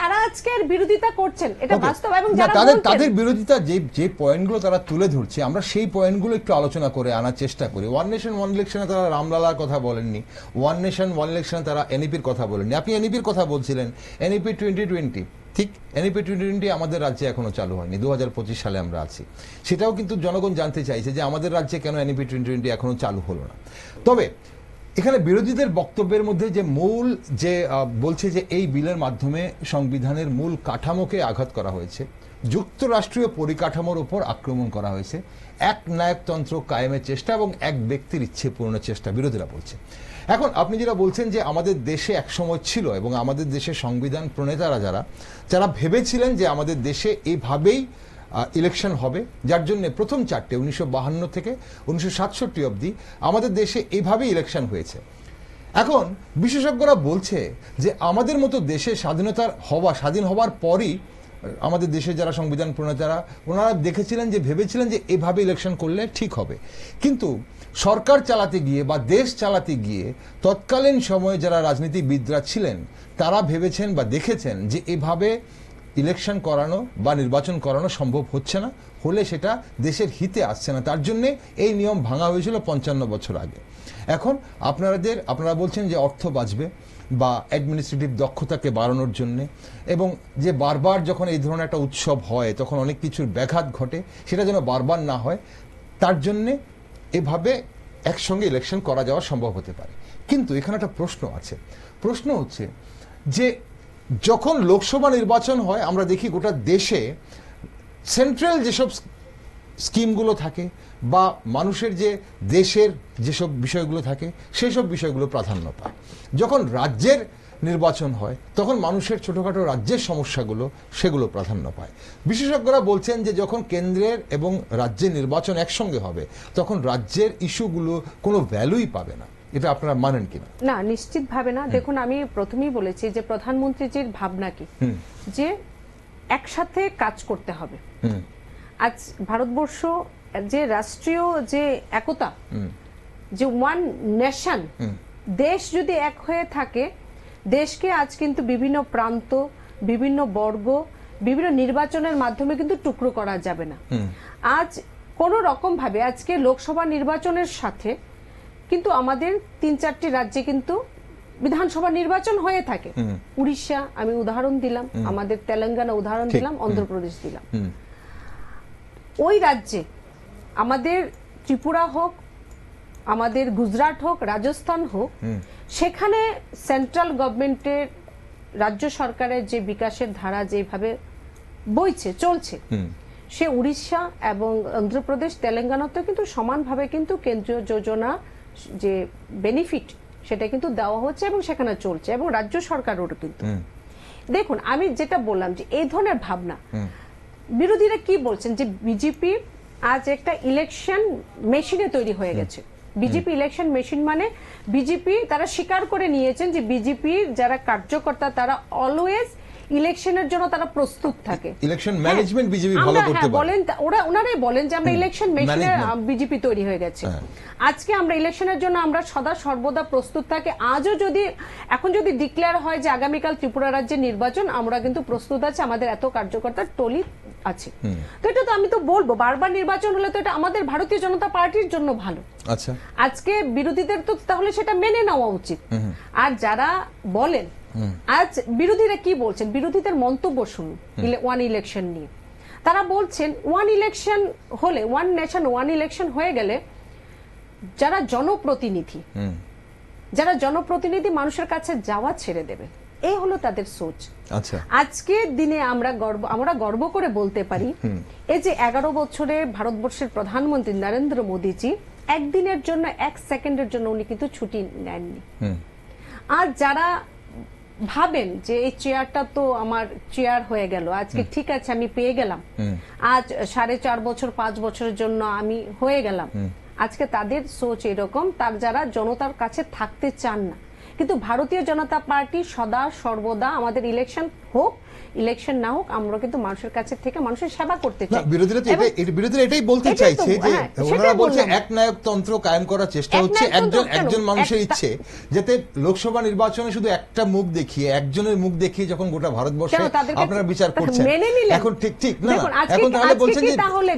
[SPEAKER 2] তারা আজকের বিরোধিতা করছেন, এটা বাস্তব। এবং
[SPEAKER 1] তাদের বিরোধিতা যে পয়েন্টগুলো তারা তুলে ধরছে, আমরা সেই পয়েন্টগুলো একটু আলোচনা করে আনার চেষ্টা করি। ওয়ান নেশন ওয়ান ইলেকশনে তারা রামলালার কথা বলেননি, ওয়ান নেশন ওয়ান ইলেকশনে তারা এনইপির কথা বলেননি। আপনি এনইপির কথা বলছিলেন, এনইপি 2020, ঠিক, এনইপি 2020 আমাদের রাজ্যে এখনো চালু হয়নি, 2025 সালে আমরা আছি। সেটাও কিন্তু জনগণ জানতে চাইছে যে আমাদের রাজ্যে কেন এনইপি 2020 এখনো চালু হলো না। তবে এখানে বিরোধীদের বক্তব্যের মধ্যে যে মূল যে বলছে যে এই বিলের মাধ্যমে সংবিধানের মূল কাঠামোকে আঘাত করা হয়েছে, যুক্তরাষ্ট্রীয় পরিকাঠামোর উপর আক্রমণ করা হয়েছে, এক নায়কতন্ত্র কায়েমের চেষ্টা এবং এক ব্যক্তির ইচ্ছে পূরণের চেষ্টা, বিরোধীরা বলছে। এখন আপনি যেটা বলছেন যে আমাদের দেশে একসময় ছিল, এবং আমাদের দেশে সংবিধান প্রণেতারা যারা ভেবেছিলেন যে আমাদের দেশে এইভাবেই ইলেকশন হবে, যার জন্য প্রথম 4টে 1952 থেকে 1967 অবধি আমাদের দেশে এইভাবে ইলেকশন হয়েছে। এখন বিশেষজ্ঞরা বলছে যে আমাদের মতো দেশে স্বাধীন হওয়ার পরই আমাদের দেশে যারা সংবিধান প্রণেতারা ওনারা দেখেছিলেন যে ভেবেছিলেন যে এভাবে ইলেকশন করলে ঠিক হবে, কিন্তু সরকার চালাতে গিয়ে বা দেশ চালাতে গিয়ে তৎকালীন সময়ে যারা রাজনীতিবিদরা ছিলেন তারা ভেবেছেন বা দেখেছেন যে এভাবে ইলেকশন করানো বা নির্বাচন করানো সম্ভব হচ্ছে না, হলে সেটা দেশের হিতে আসছে না। তার জন্যে এই নিয়ম ভাঙা হয়েছিল 55 বছর আগে। এখন আপনারা বলছেন যে অর্থ বাঁচবে বা অ্যাডমিনিস্ট্রেটিভ দক্ষতাকে বাড়ানোর জন্য, এবং যে বারবার যখন এই ধরনের একটা উৎসব হয় তখন অনেক কিছুর ব্যাঘাত ঘটে, সেটা যেন বারবার না হয় তার জন্যে এভাবে একসঙ্গে ইলেকশন করা যাওয়া সম্ভব হতে পারে। কিন্তু এখানে একটা প্রশ্ন আছে। প্রশ্ন হচ্ছে যে যখন লোকসভা নির্বাচন হয় আমরা দেখি গোটা দেশে সেন্ট্রাল যেসব স্কিমগুলো থাকে বা মানুষের যে দেশের যেসব বিষয়গুলো থাকে সেই সব বিষয়গুলো প্রাধান্য পায়। যখন রাজ্যের নির্বাচন হয় তখন মানুষের ছোটখাটো রাজ্যের সমস্যাগুলো সেগুলো প্রাধান্য পায়। বিশেষজ্ঞরা বলছেন যে যখন কেন্দ্রের এবং রাজ্যের নির্বাচন একসঙ্গে হবে তখন রাজ্যের ইস্যুগুলো কোনো ভ্যালুই পাবে না। এটা আপনারা মানেন কিনা?
[SPEAKER 2] না, নিশ্চিতভাবে না। দেখুন, আমি প্রথমেই বলেছি যে প্রধানমন্ত্রীজির ভাবনা কি, যে একসাথে কাজ করতে হবে। আজ ভারতবর্ষ যে রাষ্ট্রীয় যে একতা, যে ওয়ান নেশন, দেশ যদি এক হয়ে থাকে, দেশকে আজ কিন্তু বিভিন্ন প্রান্ত, বিভিন্ন বর্গ, বিভিন্ন নির্বাচনের মাধ্যমে কিন্তু টুকরো করা যাবে না। আজ কোন রকম ভাবে আজকে লোকসভা নির্বাচনের সাথে কিন্তু আমাদের 3-4টি রাজ্যে কিন্তু বিধানসভা নির্বাচন হয়ে থাকে। উড়িষ্যা আমি উদাহরণ দিলাম, আমাদের তেলেঙ্গানা উদাহরণ দিলাম, অন্ধ্রপ্রদেশ দিলাম। ওই রাজ্যে আমাদের ত্রিপুরা হোক, আমাদের গুজরাট হোক, রাজস্থান হোক, সেখানে সেন্ট্রাল গভর্নমেন্টের, রাজ্য সরকারের যে বিকাশের ধারা যেভাবে বইছে চলছে, সে উড়িষ্যা এবং অন্ধ্রপ্রদেশ তেলেঙ্গানাতেও কিন্তু সমানভাবে কিন্তু কেন্দ্রীয় যোজনা যে বেনিফিট সেটা কিন্তু দেওয়া হচ্ছে এবং সেখানে চলছে, এবং রাজ্য সরকারেরও কিন্তু। দেখুন, আমি যেটা বললাম যে এই ধরনের ভাবনা, বিরোধীরা কি বলছেন যে বিজেপি আজ একটা ইলেকশন মেশিনে তৈরি হয়ে গেছে। বিজেপি ইলেকশন মেশিন মানে বিজেপি তারা স্বীকার করে নিয়েছেন যে বিজেপির যারা কার্যকর্তা তারা অলওয়েজ ইলেকশনের জন্য তারা প্রস্তুত থাকে।
[SPEAKER 1] ইলেকশন ম্যানেজমেন্ট বিজেপি ভালো করতে পারে।
[SPEAKER 2] বলেন ওনারাই বলেন যে আমরা ইলেকশন মেশিনে বিজেপি তৈরি হয়ে গেছে। আজকে আমরা ইলেকশনের জন্য আমরা সদা সর্বদা প্রস্তুত থাকি। আজও যদি এখন যদি ডিক্লেয়ার হয় যে আগামীকাল ত্রিপুরা রাজ্যের নির্বাচন, আমরা কিন্তু প্রস্তুত আছি, আমাদের এত কার্যকর্তার টলি আছে। তো এটা তো আমি তো বলবো, বারবার নির্বাচন হলে তো এটা আমাদের ভারতীয় জনতা পার্টির জন্য ভালো। আচ্ছা, আজকে বিরোধীদের তো তাহলে সেটা মেনে নেওয়া উচিত। আর যারা বলেন, আজ বিরোধীরা কি বলছেন, বিরোধীদের মন্তব্য শুনুন ওয়ান ইলেকশন নিয়ে। তারা বলছেন ওয়ান ইলেকশন হলে, ওয়ান নেশন ওয়ান ইলেকশন হয়ে গেলে যারা জনপ্রতিনিধি মানুষের কাছে যাওয়া ছেড়ে দেবে, এই হলো তাদের সোচ। আচ্ছা, আজকের দিনে আমরা গর্ব করে বলতে পারি এই যে 11 বছরে ভারতবর্ষের প্রধানমন্ত্রী নরেন্দ্র মোদীজি একদিনের জন্য, 1 সেকেন্ডের জন্য উনি কিন্তু ছুটি নেননি। আর যারা ভাবেন যে এই চেয়ারটা তো আমার চেয়ার হয়ে গেল, আজকে ঠিক আছে আমি পেয়ে গেলাম, আজ 4.5 বছর 5 বছরের জন্য আমি হয়ে গেলাম, আজকে তাদের সোচ এরকম, তার যারা জনতার কাছে থাকতে চান না। কিন্তু ভারতীয় জনতা পার্টি সদা সর্বদা আমাদের ইলেকশন হোক ইলেকশন না হোক, আমরা কিন্তু মানুষের কাছে থেকে মানুষের সেবা করতে চাই।
[SPEAKER 1] বিরোধীরা এটাই বলতে চাইছে যে ওনারা বলছে একনায়কতন্ত্র কায়েম করার চেষ্টা হচ্ছে, একজন মানুষের ইচ্ছে, যাতে লোকসভা নির্বাচনে শুধু একটা মুখ দেখিয়ে, একজনের মুখ দেখিয়ে যখন গোটা ভারতবর্ষে আপনারা বিচার করছেন, এখন ঠিক না, এখন তাহলে বলছেন যে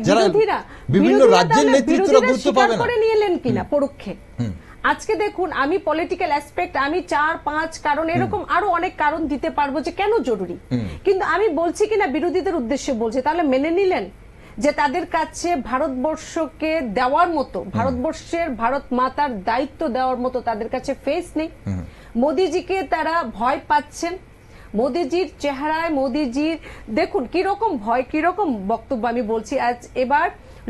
[SPEAKER 1] যারা বিভিন্ন রাজ্যের নেতৃত্বরা গুরুত্ব পাবে না, করে নিলেন কিনা পরোক্ষে। আজকে দেখুন, আমি পলিটিক্যাল অ্যাসপেক্ট, আমি 4-5 কারণ এরকম আরো অনেক কারণ দিতে পারবো যে কেন জরুরি, কিন্তু আমি বলছি কিনা বিরোধীদের উদ্দেশ্যে বলছি, তাহলে মেনে নিলেন যে তাদের কাছে ভারতবর্ষকে দেওয়ার মতো, ভারতবর্ষের ভারত মাতার দায়িত্ব দেওয়ার মতো তাদের কাছে ফেস নেই। মোদিজিকে তারা ভয় পাচ্ছেন, মোদিজির চেহারায়, মোদিজির দেখুন কিরকম ভয়, কিরকম বক্তব্য। আমি বলছি আজ এবার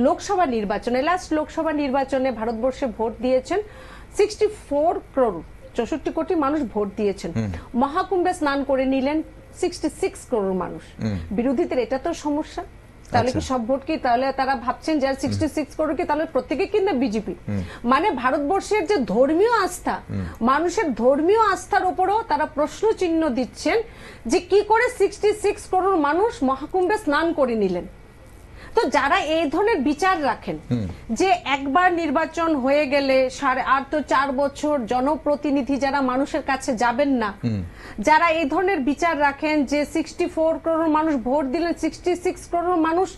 [SPEAKER 1] লোকসভা নির্বাচনে, লাস্ট লোকসভা নির্বাচনে ভারতবর্ষে ভোট দিয়েছেন 64 crore, 64 কোটি মানুষ ভোট দিয়েছেন। মহাকুম্ভে স্নান করে নিলেন 66 crore মানুষ। বিরোধীদের এটা তো সমস্যা।
[SPEAKER 2] তাহলে কি সব ভোট কি, তাহলে তারা ভাবছেন যে 66 করোড় কি তাহলে প্রত্যেকে কিনা বিজেপি? মানে ভারতবর্ষের যে ধর্মীয় আস্থা, মানুষের ধর্মীয় আস্থার উপরও তারা প্রশ্ন চিহ্ন দিচ্ছেন যে কি করে 66 করোড় মানুষ মহাকুম্ভে স্নান করে নিলেন। তো যারা এই ধরনের বিচার রাখেন যে একবার নির্বাচন হয়ে গেলে 4 বছর জনপ্রতিনিধি যারা মানুষের কাছে যাবেন না, যারা এই ধরনের বিচার রাখেন যে 64 করোড় মানুষ ভোট দিলেন, 66 করোড় মানুষ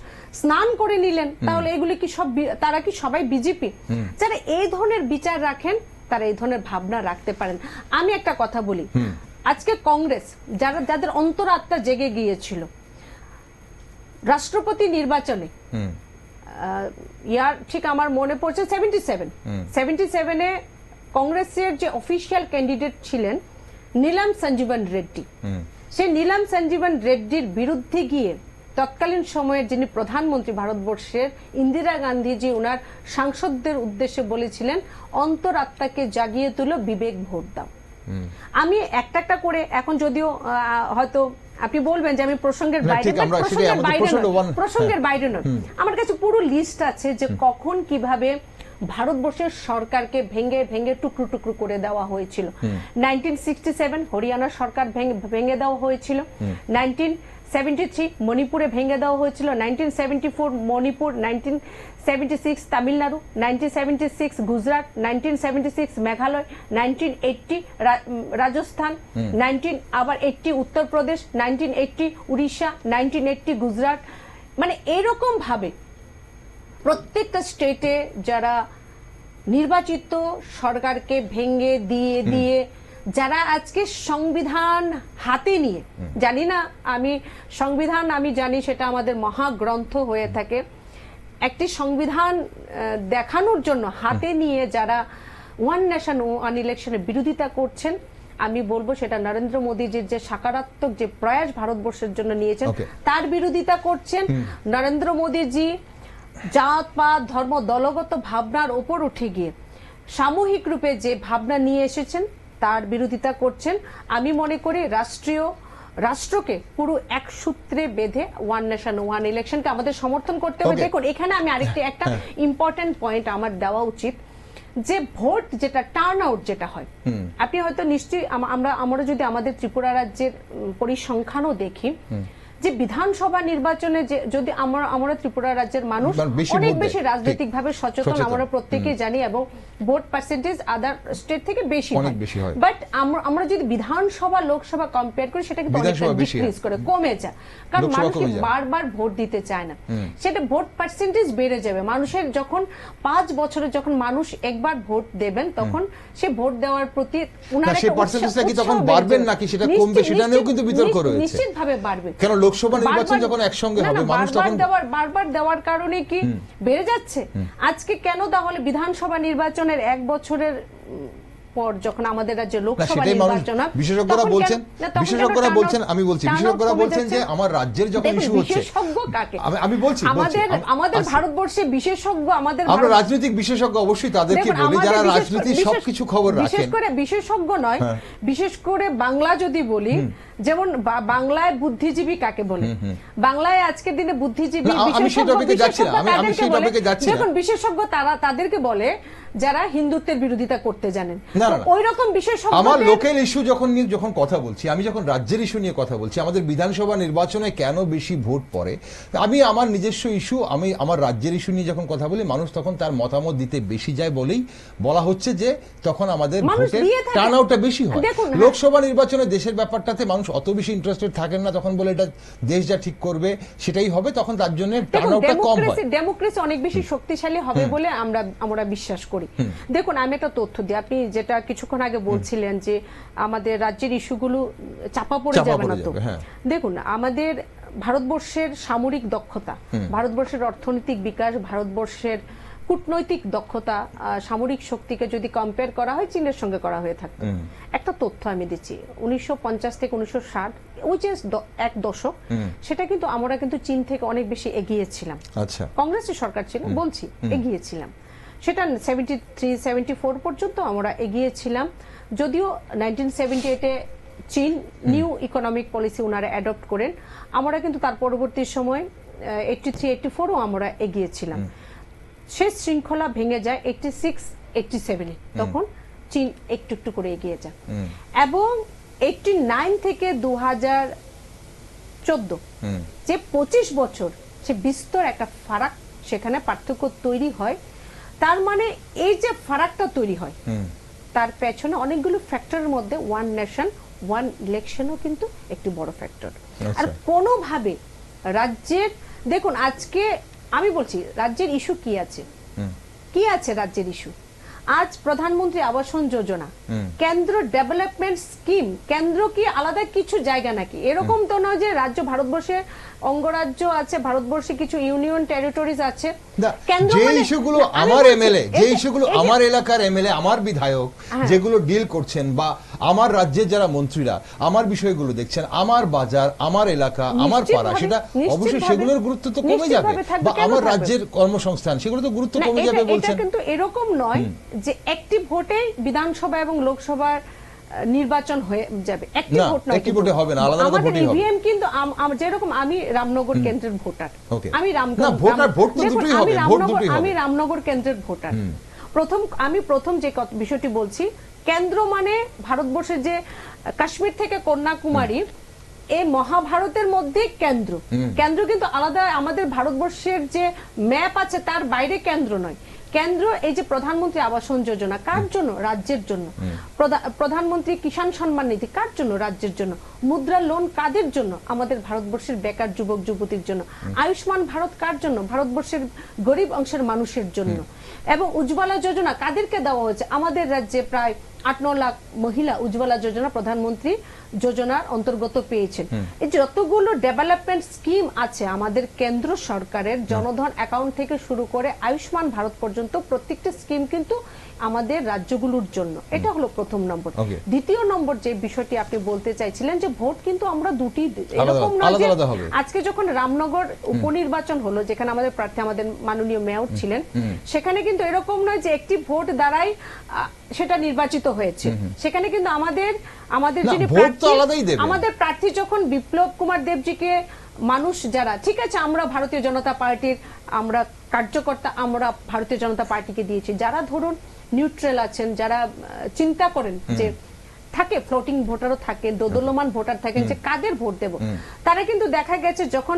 [SPEAKER 2] স্নান করে নিলেন, তাহলে এগুলি কি সব, তারা কি সবাই বিজেপি? যারা এই ধরনের বিচার রাখেন তারা এই ধরনের ভাবনা রাখতে পারেন। আমি একটা কথা বলি, আজকে কংগ্রেস যাদের অন্তরাত্মা জেগে গিয়েছিল রাষ্ট্রপতি নির্বাচনে, ইয়ার ঠিক আমার মনে পড়ছে 77-এ কংগ্রেসের যে অফিসিয়াল ক্যান্ডিডেট ছিলেন নীলাম সঞ্জীবন রেড্ডি, সেই নীলাম সঞ্জীবন রেড্ডির বিরুদ্ধে গিয়ে তৎকালীন সময়ের যিনি প্রধানমন্ত্রী ভারতবর্ষের ইন্দিরা গান্ধীজি ওনার সাংসদদের উদ্দেশ্যে বলেছিলেন অন্তরাত্মাকে জাগিয়ে তুলো, বিবেক ভোট দাও। আমি একটা করে, এখন যদিও হয়তো আপনি বলবেন যে আমি প্রসঙ্গের বাইরে নয়, আমার কাছে পুরো লিস্ট আছে যে কখন কিভাবে ভারতবর্ষের সরকারকে ভেঙে ভেঙে টুকরো টুকরো করে দেওয়া হয়েছিল। 1967 হরিয়ানার সরকার ভেঙে দেওয়া হয়েছিল, 1973 মণিপুরে ভেঙে দেওয়া হয়েছিল, 1974 মণিপুর, 1976 তামিলনাড়ু, 1976 গুজরাট, 1976 মেঘালয়, 1980 রাজস্থান, 1980 উত্তরপ্রদেশ, 1980 উড়িষ্যা, 1980 গুজরাট। মানে এইরকম ভাবে প্রত্যেকটা স্টেটে যারা নির্বাচিত সরকারকে ভেঙে দিয়ে যারা আজকে সংবিধান হাতে নিয়ে, জানি না আমি সংবিধান, আমি জানি সেটা আমাদের মহাগ্রন্থ হয়ে থাকে, একটি সংবিধান দেখানোর জন্য হাতে নিয়ে যারা ওয়ান নেশন ওয়ান ইলেকশনের বিরোধিতা করছেন, আমি বলবো সেটা নরেন্দ্র মোদীজির যে সকারাত্মক যে প্রয়াস ভারতবর্ষের জন্য নিয়েছেন তার বিরোধিতা করছেন। নরেন্দ্র মোদীজি জাত পাত ধর্ম দলগত ভাবনার ওপর উঠে গিয়ে সামূহিক রূপে যে ভাবনা নিয়ে এসেছেন তার বিরোধিতা করছেন। আমি মনে করি রাষ্ট্রকে পুরো এক সূত্রে বেঁধে ওয়ান নেশন ওয়ান ইলেকশনকে আমাদের সমর্থন করতে হবে। দেখুন এখানে আমি একটা ইম্পর্টেন্ট পয়েন্ট আমার দেওয়া উচিত, যে ভোট যেটা টার্ন আউট যেটা হয়, আপনি হয়তো নিশ্চয়ই আমরা যদি আমাদের ত্রিপুরা রাজ্যের পরিসংখ্যানও দেখি যে বিধানসভা নির্বাচনে যদি আমরা ত্রিপুরা রাজ্যের মানুষ অনেক বেশি রাজনৈতিকভাবে সচেতন, আমরা প্রত্যেকেই জানি, এবং ভোট পার্সেন্টেজ আদার স্টেট থেকে বেশি হয়। বাট আমরা যদি বিধানসভা লোকসভা কম্পেয়ার করি সেটা কিন্তু অনেকটা ডিক্রিজ করে, কমে যায়, কারণ মানুষ বারবার ভোট দিতে চায় না, সেটা ভোট পার্সেন্টেজ বেড়ে যাবে। মানুষের যখন 5 বছরে যখন মানুষ একবার ভোট দেবেন তখন সে ভোট দেওয়ার প্রতি নিশ্চিতভাবে বাড়বে।
[SPEAKER 1] লোকসভা নির্বাচন যখন একসঙ্গে হবে, মানুষ তখন
[SPEAKER 2] বারবার দেওয়ার কারণে কি বেড়ে যাচ্ছে? আজকে কেন তাহলে বিধানসভা নির্বাচনের 1 বছরের পর যখন আমাদের রাজ্যে লোকসভা নির্বাচন,
[SPEAKER 1] বিশেষজ্ঞরা বলছেন আমি বলছি বিশেষজ্ঞরা বলছেন যে আমার রাজ্যের যখন ইস্যু হচ্ছে,
[SPEAKER 2] বিশেষজ্ঞ কাকে
[SPEAKER 1] আমি বলছি
[SPEAKER 2] আমাদের ভারতবর্ষে বিশেষজ্ঞ,
[SPEAKER 1] আমরা রাজনৈতিক বিশেষজ্ঞ অবশ্যই তাদেরকে বলি যারা রাজনীতির সবকিছু খবর রাখেন।
[SPEAKER 2] বিশেষ করে বিশেষজ্ঞ নয়, বিশেষ করে বাংলা যদি বলি, যেমন বাংলায় বুদ্ধিজীবী কাকে বলে, বাংলায় আজকের দিনে বুদ্ধিজীবী দেখুন বিশেষজ্ঞ তাদেরকে বলে যারা হিন্দুত্বের বিরোধিতা করতে জানেন। ওই রকম বিশেষজ্ঞ
[SPEAKER 1] আমার লোকাল ইস্যু যখন কথা বলছি, আমি যখন রাজ্যের ইস্যু নিয়ে কথা বলছি, আমাদের বিধানসভা নির্বাচনে কেন বেশি ভোট পড়ে, আমি আমার নিজস্ব ইস্যু, আমি আমার রাজ্যের ইস্যু নিয়ে যখন কথা বলি, মানুষ তখন তার মতামত দিতে বেশি যায় বলেই বলা হচ্ছে যে তখন আমাদের ভোটের টার্ন আউটটা বেশি হয়। লোকসভা নির্বাচনে দেশের ব্যাপারটাতে মানুষ অত বেশি ইন্টারেস্টেড থাকেন না, তখন বলে এটা দেশ যা ঠিক করবে সেটাই হবে, তখন তার জন্য টার্ন আউটটা কম হয়।
[SPEAKER 2] ডেমোক্রেসি অনেক বেশি শক্তিশালী হবে বলে আমরা বিশ্বাস করি। দেখুন আমি একটা তথ্য দিই, আপনি যেটা কিছুক্ষণ আগে বলছিলেন যে আমাদের রাজ্যের ইস্যুগুলো চাপা পড়ে যাবে না, তো দেখুন আমাদের ভারতবর্ষের সামরিক দক্ষতা, ভারতবর্ষের অর্থনৈতিক বিকাশ, ভারতবর্ষের কূটনৈতিক দক্ষতা, সামরিক শক্তিকে যদি কম্পেয়ার করা হয় চীনের সঙ্গে করা হয়ে থাকতো। একটা তথ্য আমি দিচ্ছি, 1950 থেকে 1960 ওই যে 1 দশক, সেটা কিন্তু আমরা কিন্তু চীন থেকে অনেক বেশি এগিয়েছিলাম।
[SPEAKER 1] আচ্ছা,
[SPEAKER 2] কংগ্রেসের সরকার ছিল বলছি, এগিয়েছিলাম, সেটা 73-74 পর্যন্ত আমরা এগিয়েছিলাম। যদিও 1978-এ চীন নিউ ইকোনমিক পলিসি ওনারা অ্যাডপ্ট করেন, আমরা কিন্তু তার পরবর্তী সময় 83-84ও আমরা এগিয়েছিলাম। সেই শৃঙ্খলা ভেঙে যায় 86-87-এ, তখন চীন একটু একটু করে এগিয়ে যায়। এবং 89 থেকে 2014 যে 25 বছর, সে বিস্তর একটা ফারাক, সেখানে পার্থক্য তৈরি হয়। তার মানে এই যে ফারাকটা তৈরি হয়, তার পেছনে অনেকগুলো ফ্যাক্টরের মধ্যে ওয়ান নেশন ওয়ান ইলেকশনও কিন্তু একটি বড় ফ্যাক্টর। আর কোনোভাবে রাজ্যের, দেখুন আজকে আমি বলছি রাজ্যের ইস্যু কি আছে, কি আছে রাজ্যের ইস্যু? আজ প্রধানমন্ত্রী আবাসন যোজনা, কেন্দ্র ডেভেলপমেন্ট স্কিম, কেন্দ্র কি আলাদা কিছু জায়গা নাকি? এরকম তো নয় যে রাজ্য, ভারতবর্ষে অঙ্গরাজ্য আছে, ভারতবর্ষে কিছু ইউনিয়ন টেরিটরিজ আছে।
[SPEAKER 1] যে ইস্যুগুলো আমার এমএলএ, যে ইস্যুগুলো আমার এলাকার এমএলএ, আমার বিধায়ক যেগুলো ডিল করছেন, বা আমার রাজ্যের যারা মন্ত্রীরা আমার বিষয়গুলো দেখছেন, আমার বাজার, আমার এলাকা, আমার পাড়া, সেটা অবশ্যই সেগুলোর গুরুত্ব তো কমে যাবে। বা আমার রাজ্যের কর্মসংস্থান, সেগুলো তো গুরুত্ব কমে যাবে বলছেন।
[SPEAKER 2] এটা কিন্তু এরকম নয় যে একটি ভোটে বিধানসভা এবং লোকসভার নির্বাচন হয়ে যাবে। একটি ভোট নয়,
[SPEAKER 1] একটি ভোটে হবে না, আলাদা আলাদা ভোটই হবে।
[SPEAKER 2] ইভিএম কিন্তু যেরকম আমি রামনগর কেন্দ্রের ভোটার, আমি রামনগর কেন্দ্রের ভোটার। আমি প্রথম যে বিষয়টি বলছি, কেন্দ্র মানে ভারতবর্ষের যে কাশ্মীর থেকে কন্যাকুমারী, এই মহাভারতের মধ্যে কেন্দ্র। কেন্দ্র কিন্তু আলাদা, আমাদের ভারতবর্ষের যে ম্যাপ আছে তার বাইরে কেন্দ্র নয়। কেন্দ্র এই যে প্রধানমন্ত্রী আবাসন যোজনা, কার জন্য? রাজ্যের জন্য। প্রধানমন্ত্রী কিষাণ সম্মান নিধি কার জন্য? রাজ্যের জন্য। মুদ্রা লোন কাদের জন্য? আমাদের ভারতবর্ষের বেকার যুবক যুবতীর জন্য। আয়ুষ্মান ভারত কার জন্য? ভারতবর্ষের গরিব অংশের মানুষের জন্য। এবং উজ্জ্বলা যোজনা কাদেরকে দেওয়া হয়েছে? আমাদের রাজ্যে প্রায় 8-9 লাখ মহিলা উজ্জ্বলা যোজনা, প্রধানমন্ত্রী যোজনার অন্তর্গত পেয়েছেন। এই যতগুলো ডেভেলপমেন্ট স্কিম আছে আমাদের কেন্দ্র সরকারের, জনধন অ্যাকাউন্ট থেকে শুরু করে আয়ুষ্মান ভারত পর্যন্ত প্রত্যেকটা স্কিম কিন্তু আমাদের রাজ্যগুলোর জন্য। এটা হলো প্রথম নম্বর। দ্বিতীয় নম্বর যে বিষয়টি আপনি বলতে চাইছিলেন যে ভোট কিন্তু আমরা দুটি, এরকম নয় যে আজকে যখন রামনগর উপনির্বাচন হলো, যেখানে আমাদের প্রার্থী আমাদের মাননীয় মেয়র ছিলেন, সেখানে কিন্তু এরকম নয় যে একটি ভোট দ্বারাই সেটা নির্বাচিত হয়েছে। সেখানে কিন্তু আমাদের যিনি আমাদের প্রার্থী যখন বিপ্লব কুমার দেবজিকে মানুষ যারা, ঠিক আছে আমরা ভারতীয় জনতা পার্টির আমরা কার্যকর্তা, আমরা ভারতীয় জনতা পার্টিকে দিয়েছি, যারা ধরুন নিউট্রাল আছেন, যারা চিন্তা করেন যে থাকে ফ্লোটিং ভোটারও থাকে, দোদুল্যমান ভোটার থাকেন যে কাদের ভোট দেব, তারা কিন্তু দেখা গেছে যখন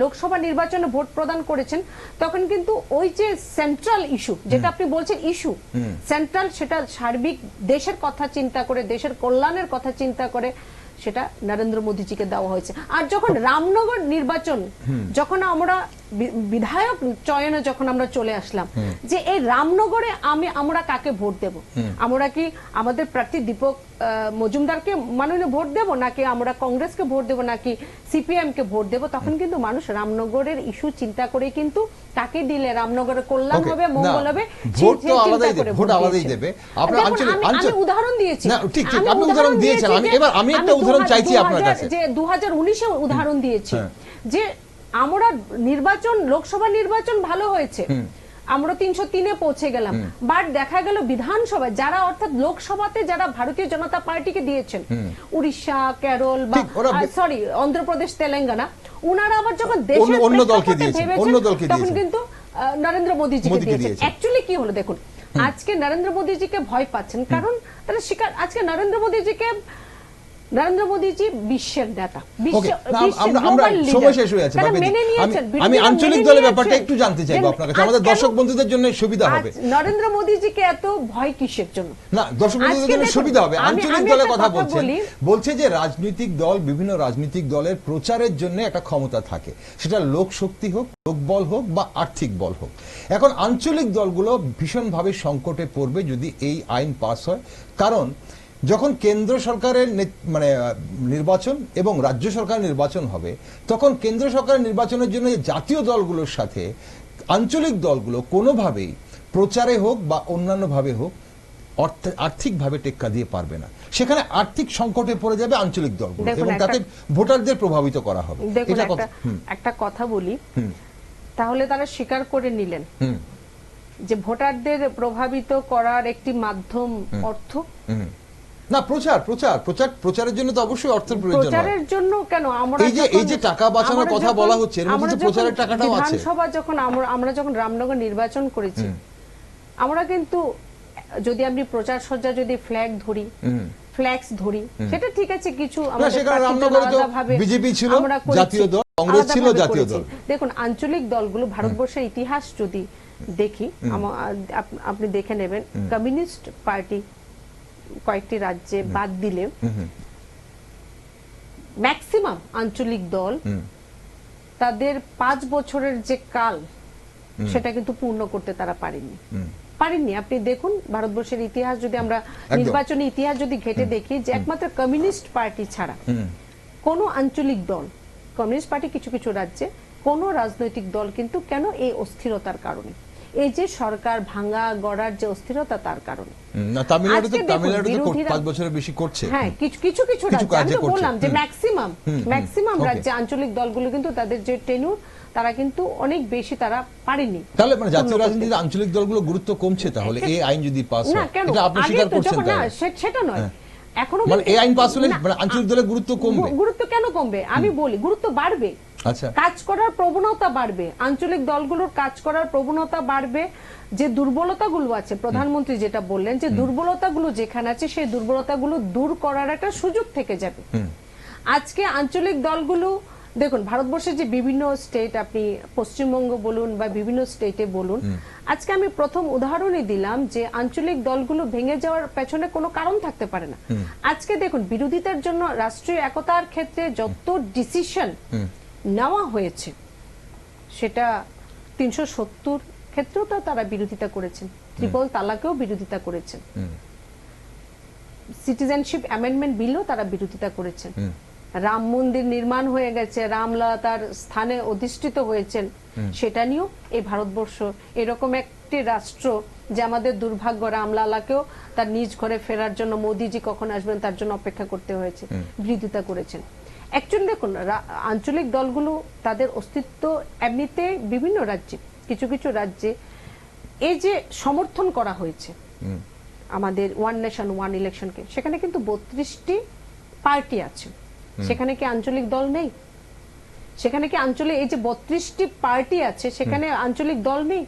[SPEAKER 2] লোকসভা নির্বাচনে ভোট প্রদান করেছেন, তখন কিন্তু ওই যে সেন্ট্রাল ইস্যু যেটা আপনি বলছেন ইস্যু সেন্ট্রাল, সেটা সার্বিক দেশের কথা চিন্তা করে, দেশের কল্যাণের কথা চিন্তা করে সেটা নরেন্দ্র মোদীজিকে দেওয়া হয়েছে। আর যখন রামনগর নির্বাচন, যখন আমরা বিধায়ক চয়নে যখন আমরা চলে আসলাম, যে এই রামনগরে আমরা কাকে ভোট দেব? আমরা কি আমাদের প্রার্থী দীপক মজুমদারকে মাননীয় ভোট দেব, নাকি আমরা কংগ্রেসকে ভোট দেব, নাকি সিপিএম কে ভোট দেব? তখন কিন্তু মানুষ রামনগরের ইস্যু চিন্তা করে কিন্তু তাকে দিলে রামনগরের কল্যাণ হবে, মঙ্গল হবে,
[SPEAKER 1] ভোট তো আলাদাই দেবে, ভোট আলাদাই দেবে। আপনারা
[SPEAKER 2] আমি উদাহরণ দিয়েছি,
[SPEAKER 1] না ঠিক ঠিক, আপনি উদাহরণ দিয়েছেন। আমি একটা উদাহরণ চাইছি আপনার কাছে,
[SPEAKER 2] যে 2019 এ উদাহরণ দিয়েছি যে আমরা নির্বাচন, লোকসভা নির্বাচন ভালো হয়েছে, আমরা 303-এ পৌঁছে গেলাম, বাট দেখা গেল বিধানসভায় যারা, অর্থাৎ লোকসভাতে যারা ভারতীয় জনতা পার্টিকে দিয়েছেন, উড়িষ্যা, কেরল বা সরি অন্ধ্রপ্রদেশ, তেলেঙ্গানা, উনারা আবার যখন দেশের
[SPEAKER 1] অন্য দলকে দিয়েছেন,
[SPEAKER 2] তখন কিন্তু নরেন্দ্র মোদীজিকে দিয়েছেন। অ্যাকচুয়ালি কি হলো দেখুন, আজকে নরেন্দ্র মোদীজিকে ভয় পাচ্ছেন কারণ তারা শিকার, আজকে নরেন্দ্র মোদীজি বিশ্বের নেতা,
[SPEAKER 1] সময় শেষ হয়ে যাচ্ছে। আমি আঞ্চলিক দলের ব্যাপারটা একটু জানতে চাইবো আপনার কাছে, আমাদের দর্শক বন্ধুদের জন্য সুবিধা হবে।
[SPEAKER 2] নরেন্দ্র মোদীজিকে এত ভয় কিসের জন্য?
[SPEAKER 1] না, দর্শক বন্ধুদের জন্য সুবিধা হবে। আঞ্চলিক দলের কথা বলছে যে রাজনৈতিক দল, বিভিন্ন রাজনৈতিক দলের প্রচারের জন্য একটা ক্ষমতা থাকে, সেটা লোক শক্তি হোক, লোকবল হোক বা আর্থিক বল হোক। এখন আঞ্চলিক দলগুলো ভীষণভাবে সংকটে পড়বে যদি এই আইন পাস হয়, কারণ যখন কেন্দ্র সরকারের মানে নির্বাচন এবং রাজ্য সরকার নির্বাচন হবে, তখন কেন্দ্র সরকারের নির্বাচনের জন্য জাতীয় দলগুলোর সাথে আঞ্চলিক দলগুলো কোনোভাবেই প্রচারে হোক বা অন্যান্যভাবে হোক আর্থিকভাবে টেক্কা দিয়ে পারবে না। সেখানে আর্থিক সংকটে পড়ে যাবে আঞ্চলিক দলগুলো এবং তাতে ভোটারদের প্রভাবিত করা হবে।
[SPEAKER 2] একটা কথা বলি, তাহলে তারা স্বীকার করে নিলেন যে ভোটারদের প্রভাবিত করার একটি মাধ্যম অর্থ।
[SPEAKER 1] না, প্রচারের জন্য তো অবশ্যই অর্থের প্রয়োজন হয়।
[SPEAKER 2] প্রচারের জন্য কেন, আমরা
[SPEAKER 1] এই যে টাকা বাঁচানোর কথা বলা হচ্ছে, এর মধ্যে তো প্রচারের টাকাটাও আছে।
[SPEAKER 2] বিধানসভা যখন আমরা যখন রামনগর নির্বাচন করেছি, আমরা কিন্তু যদি আপনি প্রচার সজ্জা যদি ফ্ল্যাক্স ধরি, সেটা ঠিক আছে, কিছু
[SPEAKER 1] বিজেপি ছিল জাতীয় দল, কংগ্রেস ছিল জাতীয় দল।
[SPEAKER 2] দেখুন, আঞ্চলিক দলগুলো ভারতবর্ষের ইতিহাস যদি দেখি, আপনি দেখে নেবেন, কমিউনিস্ট পার্টি কয়েকটি রাজ্যে বাদ দিলে ম্যাক্সিমাম আঞ্চলিক দল তাদের 5 বছরের যে কাল, সেটা কিন্তু পূর্ণ করতে তারা পারেননি। আপনি দেখুন, ভারতবর্ষের ইতিহাস যদি আমরা নির্বাচনী ইতিহাস যদি ঘেটে দেখি, যে একমাত্র কমিউনিস্ট পার্টি ছাড়া কোন আঞ্চলিক দল, কমিউনিস্ট পার্টি কিছু কিছু রাজ্যে, কোন রাজনৈতিক দল কিন্তু, কেন, এই অস্থিরতার কারণে, এই যে সরকার ভাঙা গড়ার যে অস্থিরতা, তার কারণে।
[SPEAKER 1] তামিলনাড়ুতে 5 বছরের বেশি করছে।
[SPEAKER 2] হ্যাঁ, কিছু রাজ্যে, আমি তো বললাম যে ম্যাক্সিমাম রাজ্যে আঞ্চলিক দলগুলো কিন্তু তাদের যে টেনুর, তারা কিন্তু অনেক বেশি তারা পারেনি।
[SPEAKER 1] তাহলে মানে জাতীয় রাজনীতিতে আঞ্চলিক দলগুলো গুরুত্ব কমছে, তাহলে এই আইন যদি পাস হয়, এটা আপনি স্বীকার করছেন?
[SPEAKER 2] না, সেটা নয়, এখনো
[SPEAKER 1] মানে এই আইন পাস হলে মানে আঞ্চলিক দলের গুরুত্ব কমবে?
[SPEAKER 2] গুরুত্ব কেন কমবে, আমি বলি গুরুত্ব বাড়বে।
[SPEAKER 1] আচ্ছা,
[SPEAKER 2] কাজ করার প্রবণতা বাড়বে, আঞ্চলিক দলগুলোর কাজ করার প্রবণতা বাড়বে। যে দুর্বলতাগুলো আছে, প্রধানমন্ত্রী যেটা বললেন, যে দুর্বলতাগুলো যেখানে আছে, সেই দুর্বলতাগুলো দূর করার একটা সুযোগ থেকে যাবে। আজকে আঞ্চলিক দলগুলো, দেখুন, ভারতবর্ষের যে বিভিন্ন স্টেট, আপনি পশ্চিমবঙ্গ বলুন বা বিভিন্ন স্টেটে বলুন, আজকে আমি প্রথম উদাহরণই দিলাম যে আঞ্চলিক দলগুলো ভেঙে যাওয়ার পেছনে কোনো কারণ থাকতে পারে না। আজকে দেখুন, বিরোধিতার জন্য রাষ্ট্রীয় একতার ক্ষেত্রে যত ডিসিশন নেওয়া হয়েছে, সেটা 370 ক্ষেত্রেও তো তারা বিরোধিতা করেছেন, ট্রিপল তালাকেও বিরোধিতা করেছেন, সিটিজেনশিপ অ্যামেন্ডমেন্ট বিলও তারা বিরোধিতা করেছেন, রাম মন্দির নির্মাণ হয়ে গেছে, রামলালা তার স্থানে অধিষ্ঠিত হয়েছেন, সেটা নিয়েও এই ভারতবর্ষ এরকম একটি রাষ্ট্র যে আমাদের দুর্ভাগ্য, রামলালাকেও তার নিজ ঘরে ফেরার জন্য মোদিজি কখন আসবেন তার জন্য অপেক্ষা করতে হয়েছে, বিরোধিতা করেছেন। অ্যাকচুয়ালি দেখুন, আঞ্চলিক দলগুলো তাদের অস্তিত্ব এমনিতে বিভিন্ন রাজ্যে, কিছু রাজ্যে এই যে সমর্থন করা হয়েছে আমাদের ওয়ান নেশন ওয়ান ইলেকশনকে, সেখানে কিন্তু 32টি পার্টি আছে, সেখানে কি আঞ্চলিক দল নেই? সেখানে কি আঞ্চলিক, এই যে 32টি পার্টি আছে, সেখানে আঞ্চলিক দল নেই?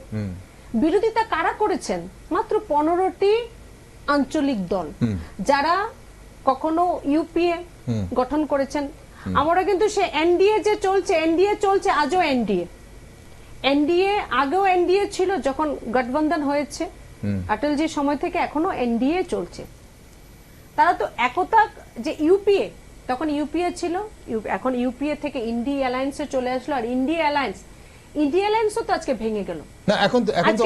[SPEAKER 2] বিরোধিতা কারা করেছেন? মাত্র 15টি আঞ্চলিক দল, যারা কখনো ইউপিএ গঠন করেছেন। আমরা কিন্তু সে এনডিএ যে চলছে, আজও এনডিএ আগেও এনডিএ ছিল, যখন গঠবন্ধন হয়েছে অটলজির সময় থেকে এখনো এনডিএ চলছে। তারা তো একতা, যে ইউপিএ, তখন ইউপিএ ছিল, এখন ইউপিএ থেকে ইন্ডিয়া অ্যালায়েন্সে চলে আসলো, আর ইন্ডিয়া অ্যালায়েন্সও তো আজকে ভেঙে গেল।
[SPEAKER 1] না, এখন তো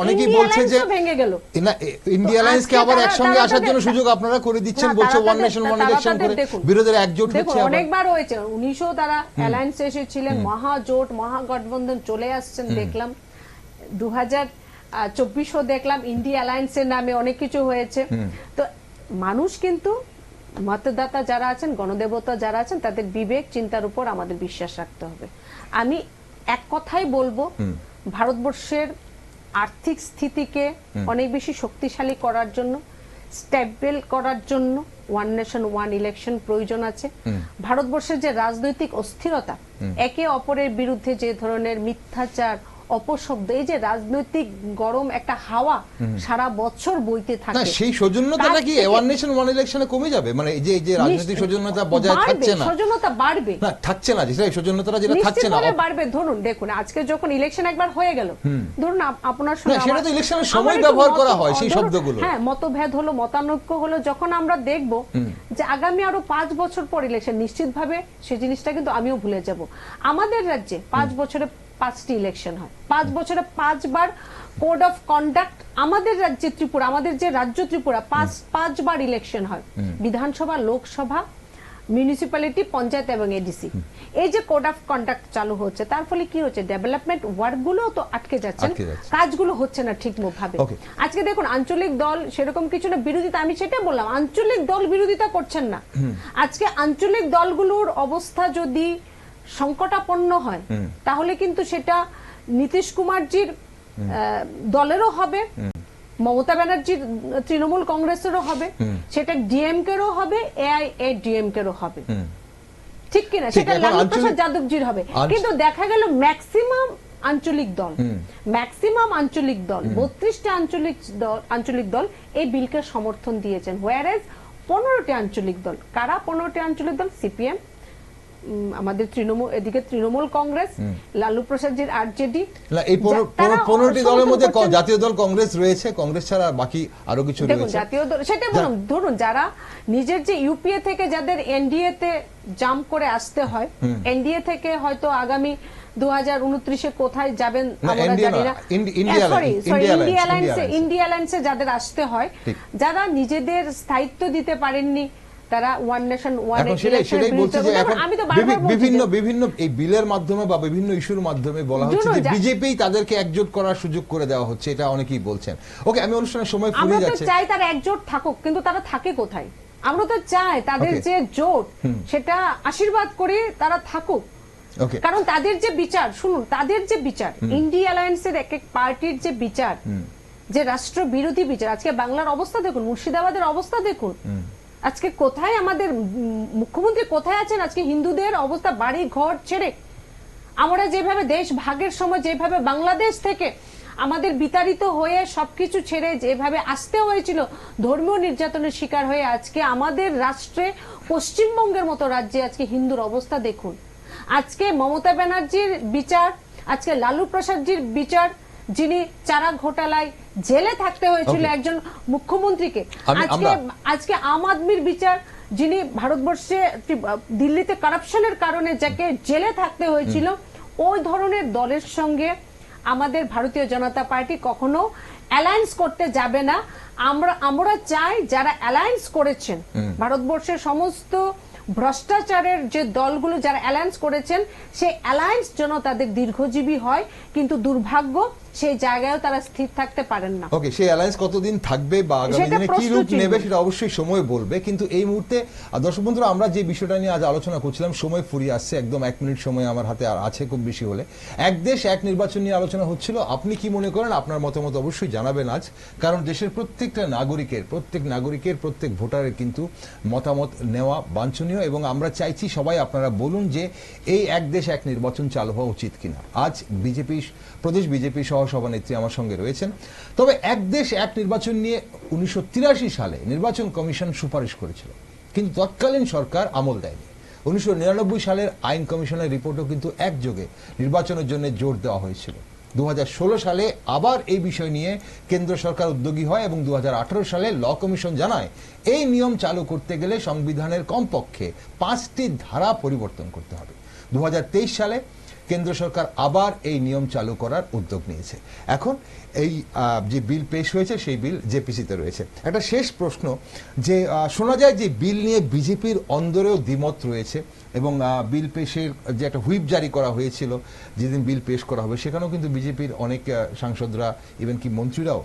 [SPEAKER 1] অনেকেই বলছে যে
[SPEAKER 2] ভেঙে গেল,
[SPEAKER 1] না, ইন্ডিয়া অ্যালায়েন্সকে আবার একসঙ্গে আসার জন্য সুযোগ আপনারা করে দিচ্ছেন, বলছে ওয়ান নেশন ওয়ান ইলেকশন করে বিরোধীরা একজোট হচ্ছে।
[SPEAKER 2] অনেকবার হয়েছে, 1900 তারা অ্যালায়েন্স এসেছিলেন, মহাজোট মহাগঠবন্ধন চলে আসছেন, দেখলাম 2024 দেখলাম ইন্ডিয়া অ্যালায়েন্সের নামে অনেক কিছু হয়েছে। তো মানুষ কিন্তু, মতদাতা যারা আছেন, গণদেবতা যারা আছেন, তাদের বিবেক চিন্তার উপর আমাদের বিশ্বাস রাখতে হবে। আমি এক কথাই বলবো, ভারতবর্ষের আর্থিক স্থিতিকে অনেক বেশি শক্তিশালী করার জন্য, স্টেবল করার জন্য ওয়ান নেশন ওয়ান ইলেকশন প্রয়োজন আছে। ভারতবর্ষের যে রাজনৈতিক অস্থিরতা, একে অপরের বিরুদ্ধে যে ধরনের মিথ্যাচার, অপশব্দ, এই যে রাজনৈতিক গরম একটা হাওয়া সারা বছর বইতে থাকে,
[SPEAKER 1] না, সেই সৌজন্যতাটা কি ওয়ান নেশন ওয়ান ইলেকশনে কমে যাবে? মানে এই যে রাজনৈতিক সৌজন্যতা বজায় থাকছে না,
[SPEAKER 2] সৌজন্যতা বাড়বে না,
[SPEAKER 1] থাকছে না, যেটা সৌজন্যতাটা যেটা থাকছে না,
[SPEAKER 2] বাড়বে। ধরুন, দেখুন, আজকে যখন ইলেকশন একবার হয়ে গেল, ধরুন আপনার
[SPEAKER 1] সঙ্গে সেটা তো ইলেকশনের সময় ব্যবহার করা হয় সেই শব্দগুলো।
[SPEAKER 2] হ্যাঁ, মতভেদ হলো, মতানৈক্য হলো, যখন আমরা দেখব যে আগামী আরো 5 বছর পর ইলেকশন, নিশ্চিতভাবে সেই জিনিসটা কিন্তু আমিও ভুলে যাব। আমাদের রাজ্যে 5 বছরে 5টি ইলেকশন হয়, 5 বছরে 5 বার কোড অফ কন্ডাক্ট। আমাদের রাজ্যে ত্রিপুরা, আমাদের যে রাজ্য ত্রিপুরা, 5 বার ইলেকশন হয়, বিধানসভা, লোকসভা, মিউনিসিপ্যালিটি, পঞ্চায়েত এবং এডিসি। এই যে কোড অফ কন্ডাক্ট চালু হচ্ছে, তার ফলে কি হচ্ছে, ডেভেলপমেন্ট ওয়ার্ক গুলো তো আটকে যাচ্ছে, কাজগুলো হচ্ছে না ঠিক ভাবে। আজকে দেখুন, আঞ্চলিক দল সেরকম কিছু না, বিরোধিতা, আমি সেটা বললাম, আঞ্চলিক দল বিরোধিতা করছেন না। আজকে আঞ্চলিক দলগুলোর অবস্থা যদি সংকটাপন্ন হয়, তাহলে কিন্তু সেটা নীতিশ কুমারজির দলেরও হবে, মমতা ব্যানার্জির তৃণমূল কংগ্রেসেরও হবে, সেটা ডিএমকেরও হবে, এআইএডিএমকেরও হবে, ঠিক কিনা?
[SPEAKER 1] ঠিক,
[SPEAKER 2] সেটা
[SPEAKER 1] এখন
[SPEAKER 2] লালু প্রসাদ
[SPEAKER 1] আঞ্চলিক-
[SPEAKER 2] যাদবজির হবে। কিন্তু দেখা গেল ম্যাক্সিমাম আঞ্চলিক দল 32টা আঞ্চলিক দল এই বিলকে সমর্থন দিয়েছেন, হোয়ারেজ 15টি আঞ্চলিক দল, কারা 15টি আঞ্চলিক দল? সিপিএম, আমাদের তৃণমূল, এদিকে তৃণমূল কংগ্রেস, লালু প্রসাদজির আরজেডি।
[SPEAKER 1] না, এই 15টি দলের মধ্যে জাতীয় দল কংগ্রেস রয়েছে, কংগ্রেস ছাড়া বাকি আরো কিছু
[SPEAKER 2] দেখুন
[SPEAKER 1] রয়েছে।
[SPEAKER 2] জাতীয় দল, সেটা বলুন, ধরুন যারা নিজের যে ইউপিএ থেকে যাদের এনডিএ তে জাম্প করে আসতে হয়, এনডিএ থেকে হয়তো আগামী 2029-এ কোথায় যাবেন আমরা জানি না, ইন্ডিয়া অ্যালায়েন্সে যাদের আসতে হয়, যারা নিজেদের স্থায়িত্ব দিতে পারেননি, তারা ওয়ান নেশন ওয়ান
[SPEAKER 1] সেটাই বলছি যে এখন বিভিন্ন এই বিলের মাধ্যমে বা বিভিন্ন ইস্যুর মাধ্যমে বলা হচ্ছে যে বিজেপি তাদেরকে একজোট করার সুযোগ করে দেওয়া হচ্ছে, এটা অনেকেই বলছেন। ওকে, আমি অনুষ্ঠানের সময় ফুরিয়ে যাচ্ছে।
[SPEAKER 2] আমরা তো চাই তারা একজোট থাকুক, কিন্তু তারা থাকে কোথায়? আমরা তো চাই তাদের যে জোট, সেটা আশীর্বাদ করে তারা থাকুক। কারণ তাদের যে বিচার, শুনুন, তাদের যে বিচার, ইন্ডিয়া অ্যালায়েন্সের এক এক পার্টির যে বিচার, যে রাষ্ট্র বিরোধী বিচার, আজকে বাংলার অবস্থা দেখুন, মুর্শিদাবাদের অবস্থা দেখুন, আজকে কোথায় আমাদের মুখ্যমন্ত্রী কোথায় আছেন? আজকে হিন্দুদের অবস্থা, বাড়ি ঘর ছেড়ে আমরা যেভাবে দেশ ভাগের সময় যেভাবে বাংলাদেশ থেকে আমাদের বিতাড়িত হয়ে সবকিছু ছেড়ে যেভাবে আসতে হয়েছিল, ধর্মীয় নির্যাতনের শিকার হয়ে আজকে আমাদের রাষ্ট্রে, পশ্চিমবঙ্গের মতো রাজ্যে আজকে হিন্দুর অবস্থা দেখুন। আজকে মমতা ব্যানার্জির বিচার, আজকে লালু প্রসাদজির বিচার, যিনি চারা ঘোটালায় জেলে থাকতে হয়েছিল একজন মুখ্যমন্ত্রীকে, আজকে আম আদমির বিচার, যিনি ভারতবর্ষে দিল্লিতে কারাপশনের কারণে যাকে জেলে থাকতে হয়েছিল, ওই ধরনের দলের সঙ্গে আমাদের ভারতীয় জনতা পার্টি কখনো অ্যালায়েন্স করতে যাবে না। আমরা চাই যারা অ্যালায়েন্স করেছেন, ভারতবর্ষের সমস্ত ভ্রষ্টাচারের যে দলগুলো যারা অ্যালায়েন্স করেছেন, সেই অ্যালায়েন্স যেন তাদের দীর্ঘজীবী হয়, কিন্তু দুর্ভাগ্য সেই জায়গায়ও তারা স্থির থাকতে পারেন না।
[SPEAKER 1] ওকে, সেই অ্যালায়েন্স কতদিন থাকবে বা আগামী দিনে কি রূপ নেবে সেটা অবশ্যই সময় বলবে। কিন্তু এই মুহূর্তে দর্শক বন্ধুরা, আমরা যে বিষয়টা নিয়ে আজ আলোচনা করছিলাম, সময় ফুরিয়ে আসছে, একদম 1 মিনিট সময় আমার হাতে আর আছে খুব বেশি হলে। এক দেশ এক নির্বাচন নিয়ে আলোচনা হচ্ছিল। আপনি কি মনে করেন? আপনার মতামত অবশ্যই জানাবেন আজ, কারণ দেশের প্রত্যেকটা নাগরিকের, প্রত্যেক ভোটারের কিন্তু মতামত নেওয়া বাঞ্ছনীয়, এবং আমরা চাইছি সবাই আপনারা বলুন যে এই এক দেশ এক নির্বাচন চালু হওয়া উচিত কিনা। আজ প্রদেশ বিজেপি সহ সভানেত্রী আমার সঙ্গে রয়েছেন। তবে এক দেশ এক নির্বাচন নিয়ে 1983 সালে নির্বাচন কমিশন সুপারিশ করেছিল, কিন্তু তৎকালীন সরকার আমল দেয়নি। 1999 সালের আইন কমিশনের রিপোর্টও কিন্তু একযোগে নির্বাচনের জন্য জোর দেওয়া হয়েছিল। 2016 সালে আবার এই বিষয় নিয়ে কেন্দ্র সরকার উদ্যোগী হয় এবং 2018 সালে ল কমিশন জানায় এই নিয়ম চালু করতে গেলে সংবিধানের কমপক্ষে 5টি ধারা পরিবর্তন করতে হবে। 2023 সালে কেন্দ্র সরকার আবার এই নিয়ম চালু করার উদ্যোগ নিয়েছে। এখন এই যে বিল পেশ হয়েছে, সেই বিল জেপিসিতে রয়েছে। একটা শেষ প্রশ্ন, যে শোনা যায় যে বিল নিয়ে বিজেপির অন্দরেও দ্বিমত রয়েছে, এবং বিল পেশের যে একটা হুইপ জারি করা হয়েছিল যেদিন বিল পেশ করা হবে, সেখানেও কিন্তু বিজেপির অনেক সাংসদরা, ইভেন কি মন্ত্রীরাও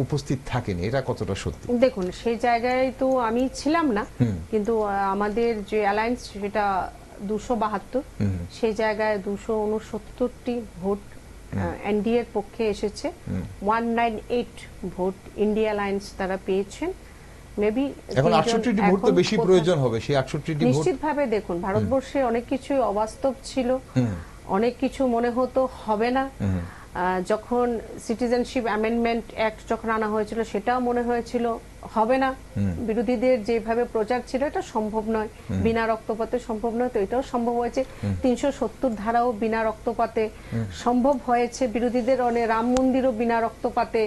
[SPEAKER 1] উপস্থিত থাকেনি। এটা কতটা সত্যি?
[SPEAKER 2] দেখুন, সেই জায়গায় তো আমি ছিলাম না, কিন্তু আমাদের যে অ্যালায়েন্স, সেটা 272, সেই জায়গায় 269টি ভোট এনডিএ এর পক্ষে এসেছে, 198 ভোট ইন্ডিয়া অ্যালায়েন্স তারা পেয়েছেন। মেবি
[SPEAKER 1] এখন 68টি ভোট তো বেশি প্রয়োজন হবে, সেই 68টি ভোট
[SPEAKER 2] নিশ্চিতভাবে। দেখুন, ভারতবর্ষে অনেক কিছুই অবাস্তব ছিল, অনেক কিছু মনে হতো হবে না। যখন সিটিজেনশিপ অ্যামেন্ডমেন্ট অ্যাক্ট যখন আনা হয়েছিল, সেটাও মনে হয়েছিল হবে না। বিরোধীদের যেভাবে প্রচার ছিল, এটা সম্ভব নয়, বিনা রক্তপাতে সম্ভব নয়, তো এটাও সম্ভব হয়েছে। 370 ধারাও বিনা রক্তপাতে সম্ভব হয়েছে। বিরোধীদের অনেক রাম মন্দিরও বিনা রক্তপাতে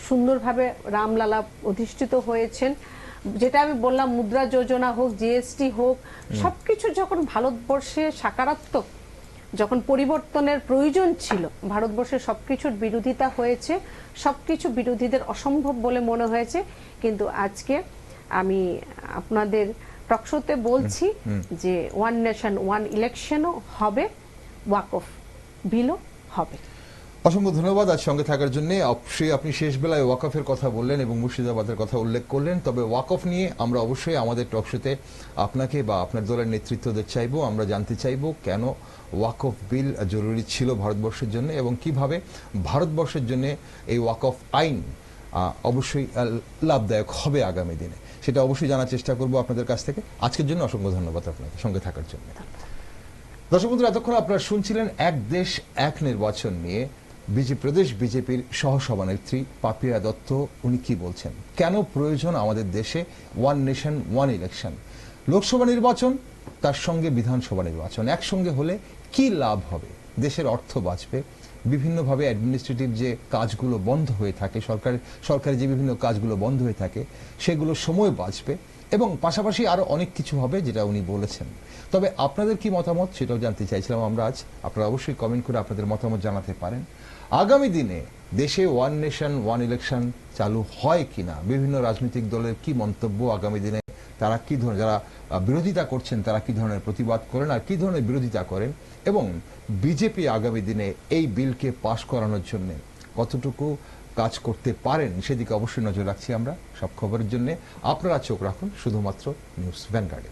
[SPEAKER 2] সুন্দরভাবে রামলালা অধিষ্ঠিত হয়েছেন। যেটা আমি বললাম, মুদ্রা যোজনা হোক, জিএসটি হোক, সবকিছু যখন ভারতবর্ষে সাকারাত্মক, যখন পরিবর্তনের প্রয়োজন ছিল, ভারতবর্ষের সবকিছুর বিরোধিতা হয়েছে, সবকিছু বিরোধীদের অসম্ভব বলে মনে হয়েছে। কিন্তু আজকে আমি আপনাদের টকশোতে বলছি যে ওয়ান নেশন ওয়ান ইলেকশনও হবে, ওয়াকফ বিলও হবে।
[SPEAKER 1] অসংখ্য ধন্যবাদ আজ সঙ্গে থাকার জন্য। অবশ্যই আপনি শেষ বেলায় ওয়াকফের কথা বললেন এবং মুর্শিদাবাদের কথা উল্লেখ করলেন। তবে ওয়াকফ নিয়ে আমরা অবশ্যই আমাদের টকশোতে আপনাকে বা আপনার দলের নেতৃত্বদের চাইবো, আমরা জানতে চাইবো কেন ওয়াকফ বিল জরুরি ছিল ভারতবর্ষের জন্য, এবং কিভাবে ভারতবর্ষের জন্য এই ওয়াকফ আইন অবশ্যই লাভদায়ক হবে আগামী দিনে, সেটা অবশ্যই জানার চেষ্টা করব আপনাদের কাছ থেকে। আজকের জন্য অসংখ্য ধন্যবাদ আপনাকে সঙ্গে থাকার জন্য। দর্শক বন্ধুরা, এতক্ষণ আপনারা শুনছিলেন এক দেশ এক নির্বাচন নিয়ে প্রদেশ বিজেপির সহসভানেত্রী পাপিয়া দত্ত। উনি কি বলছেন, কেন প্রয়োজন আমাদের দেশে one nation one election, Lok Sabha নির্বাচন তার সঙ্গে বিধানসভা নির্বাচন একসঙ্গে হলে কি লাভ হবে, দেশের অর্থ বাঁচবে, বিভিন্নভাবে অ্যাডমিনিস্ট্রেটিভ যে কাজগুলো বন্ধ হয়ে থাকে, সরকারি যে বিভিন্ন কাজগুলো বন্ধ হয়ে থাকে সেগুলো সময় বাঁচবে, এবং পাশাপাশি আরো অনেক কিছু হবে যেটা উনি বলেছেন। তবে আপনাদের কি মতামত সেটাও জানতে চাইছিলাম আমরা আজ। আপনারা অবশ্যই কমেন্ট করে আপনাদের মতামত জানাতে পারেন। আগামী দিনে দেশে ওয়ান নেশন ওয়ান ইলেকশন চালু হয় কিনা, বিভিন্ন রাজনৈতিক দলের কি মন্তব্য, আগামী দিনে তারা কি ধরনের, যারা বিরোধিতা করছেন তারা কি ধরনের প্রতিবাদ করেন আর কি ধরনের বিরোধিতা করেন, এবং বিজেপি আগামী দিনে এই বিলকে পাশ করানোর জন্য কতটুকু কাজ করতে পারেন সেদিকে অবশ্যই নজর রাখছি আমরা। সব খবরের জন্য আপনারা চোখ রাখুন শুধুমাত্র নিউজ ভ্যানগার্ডে।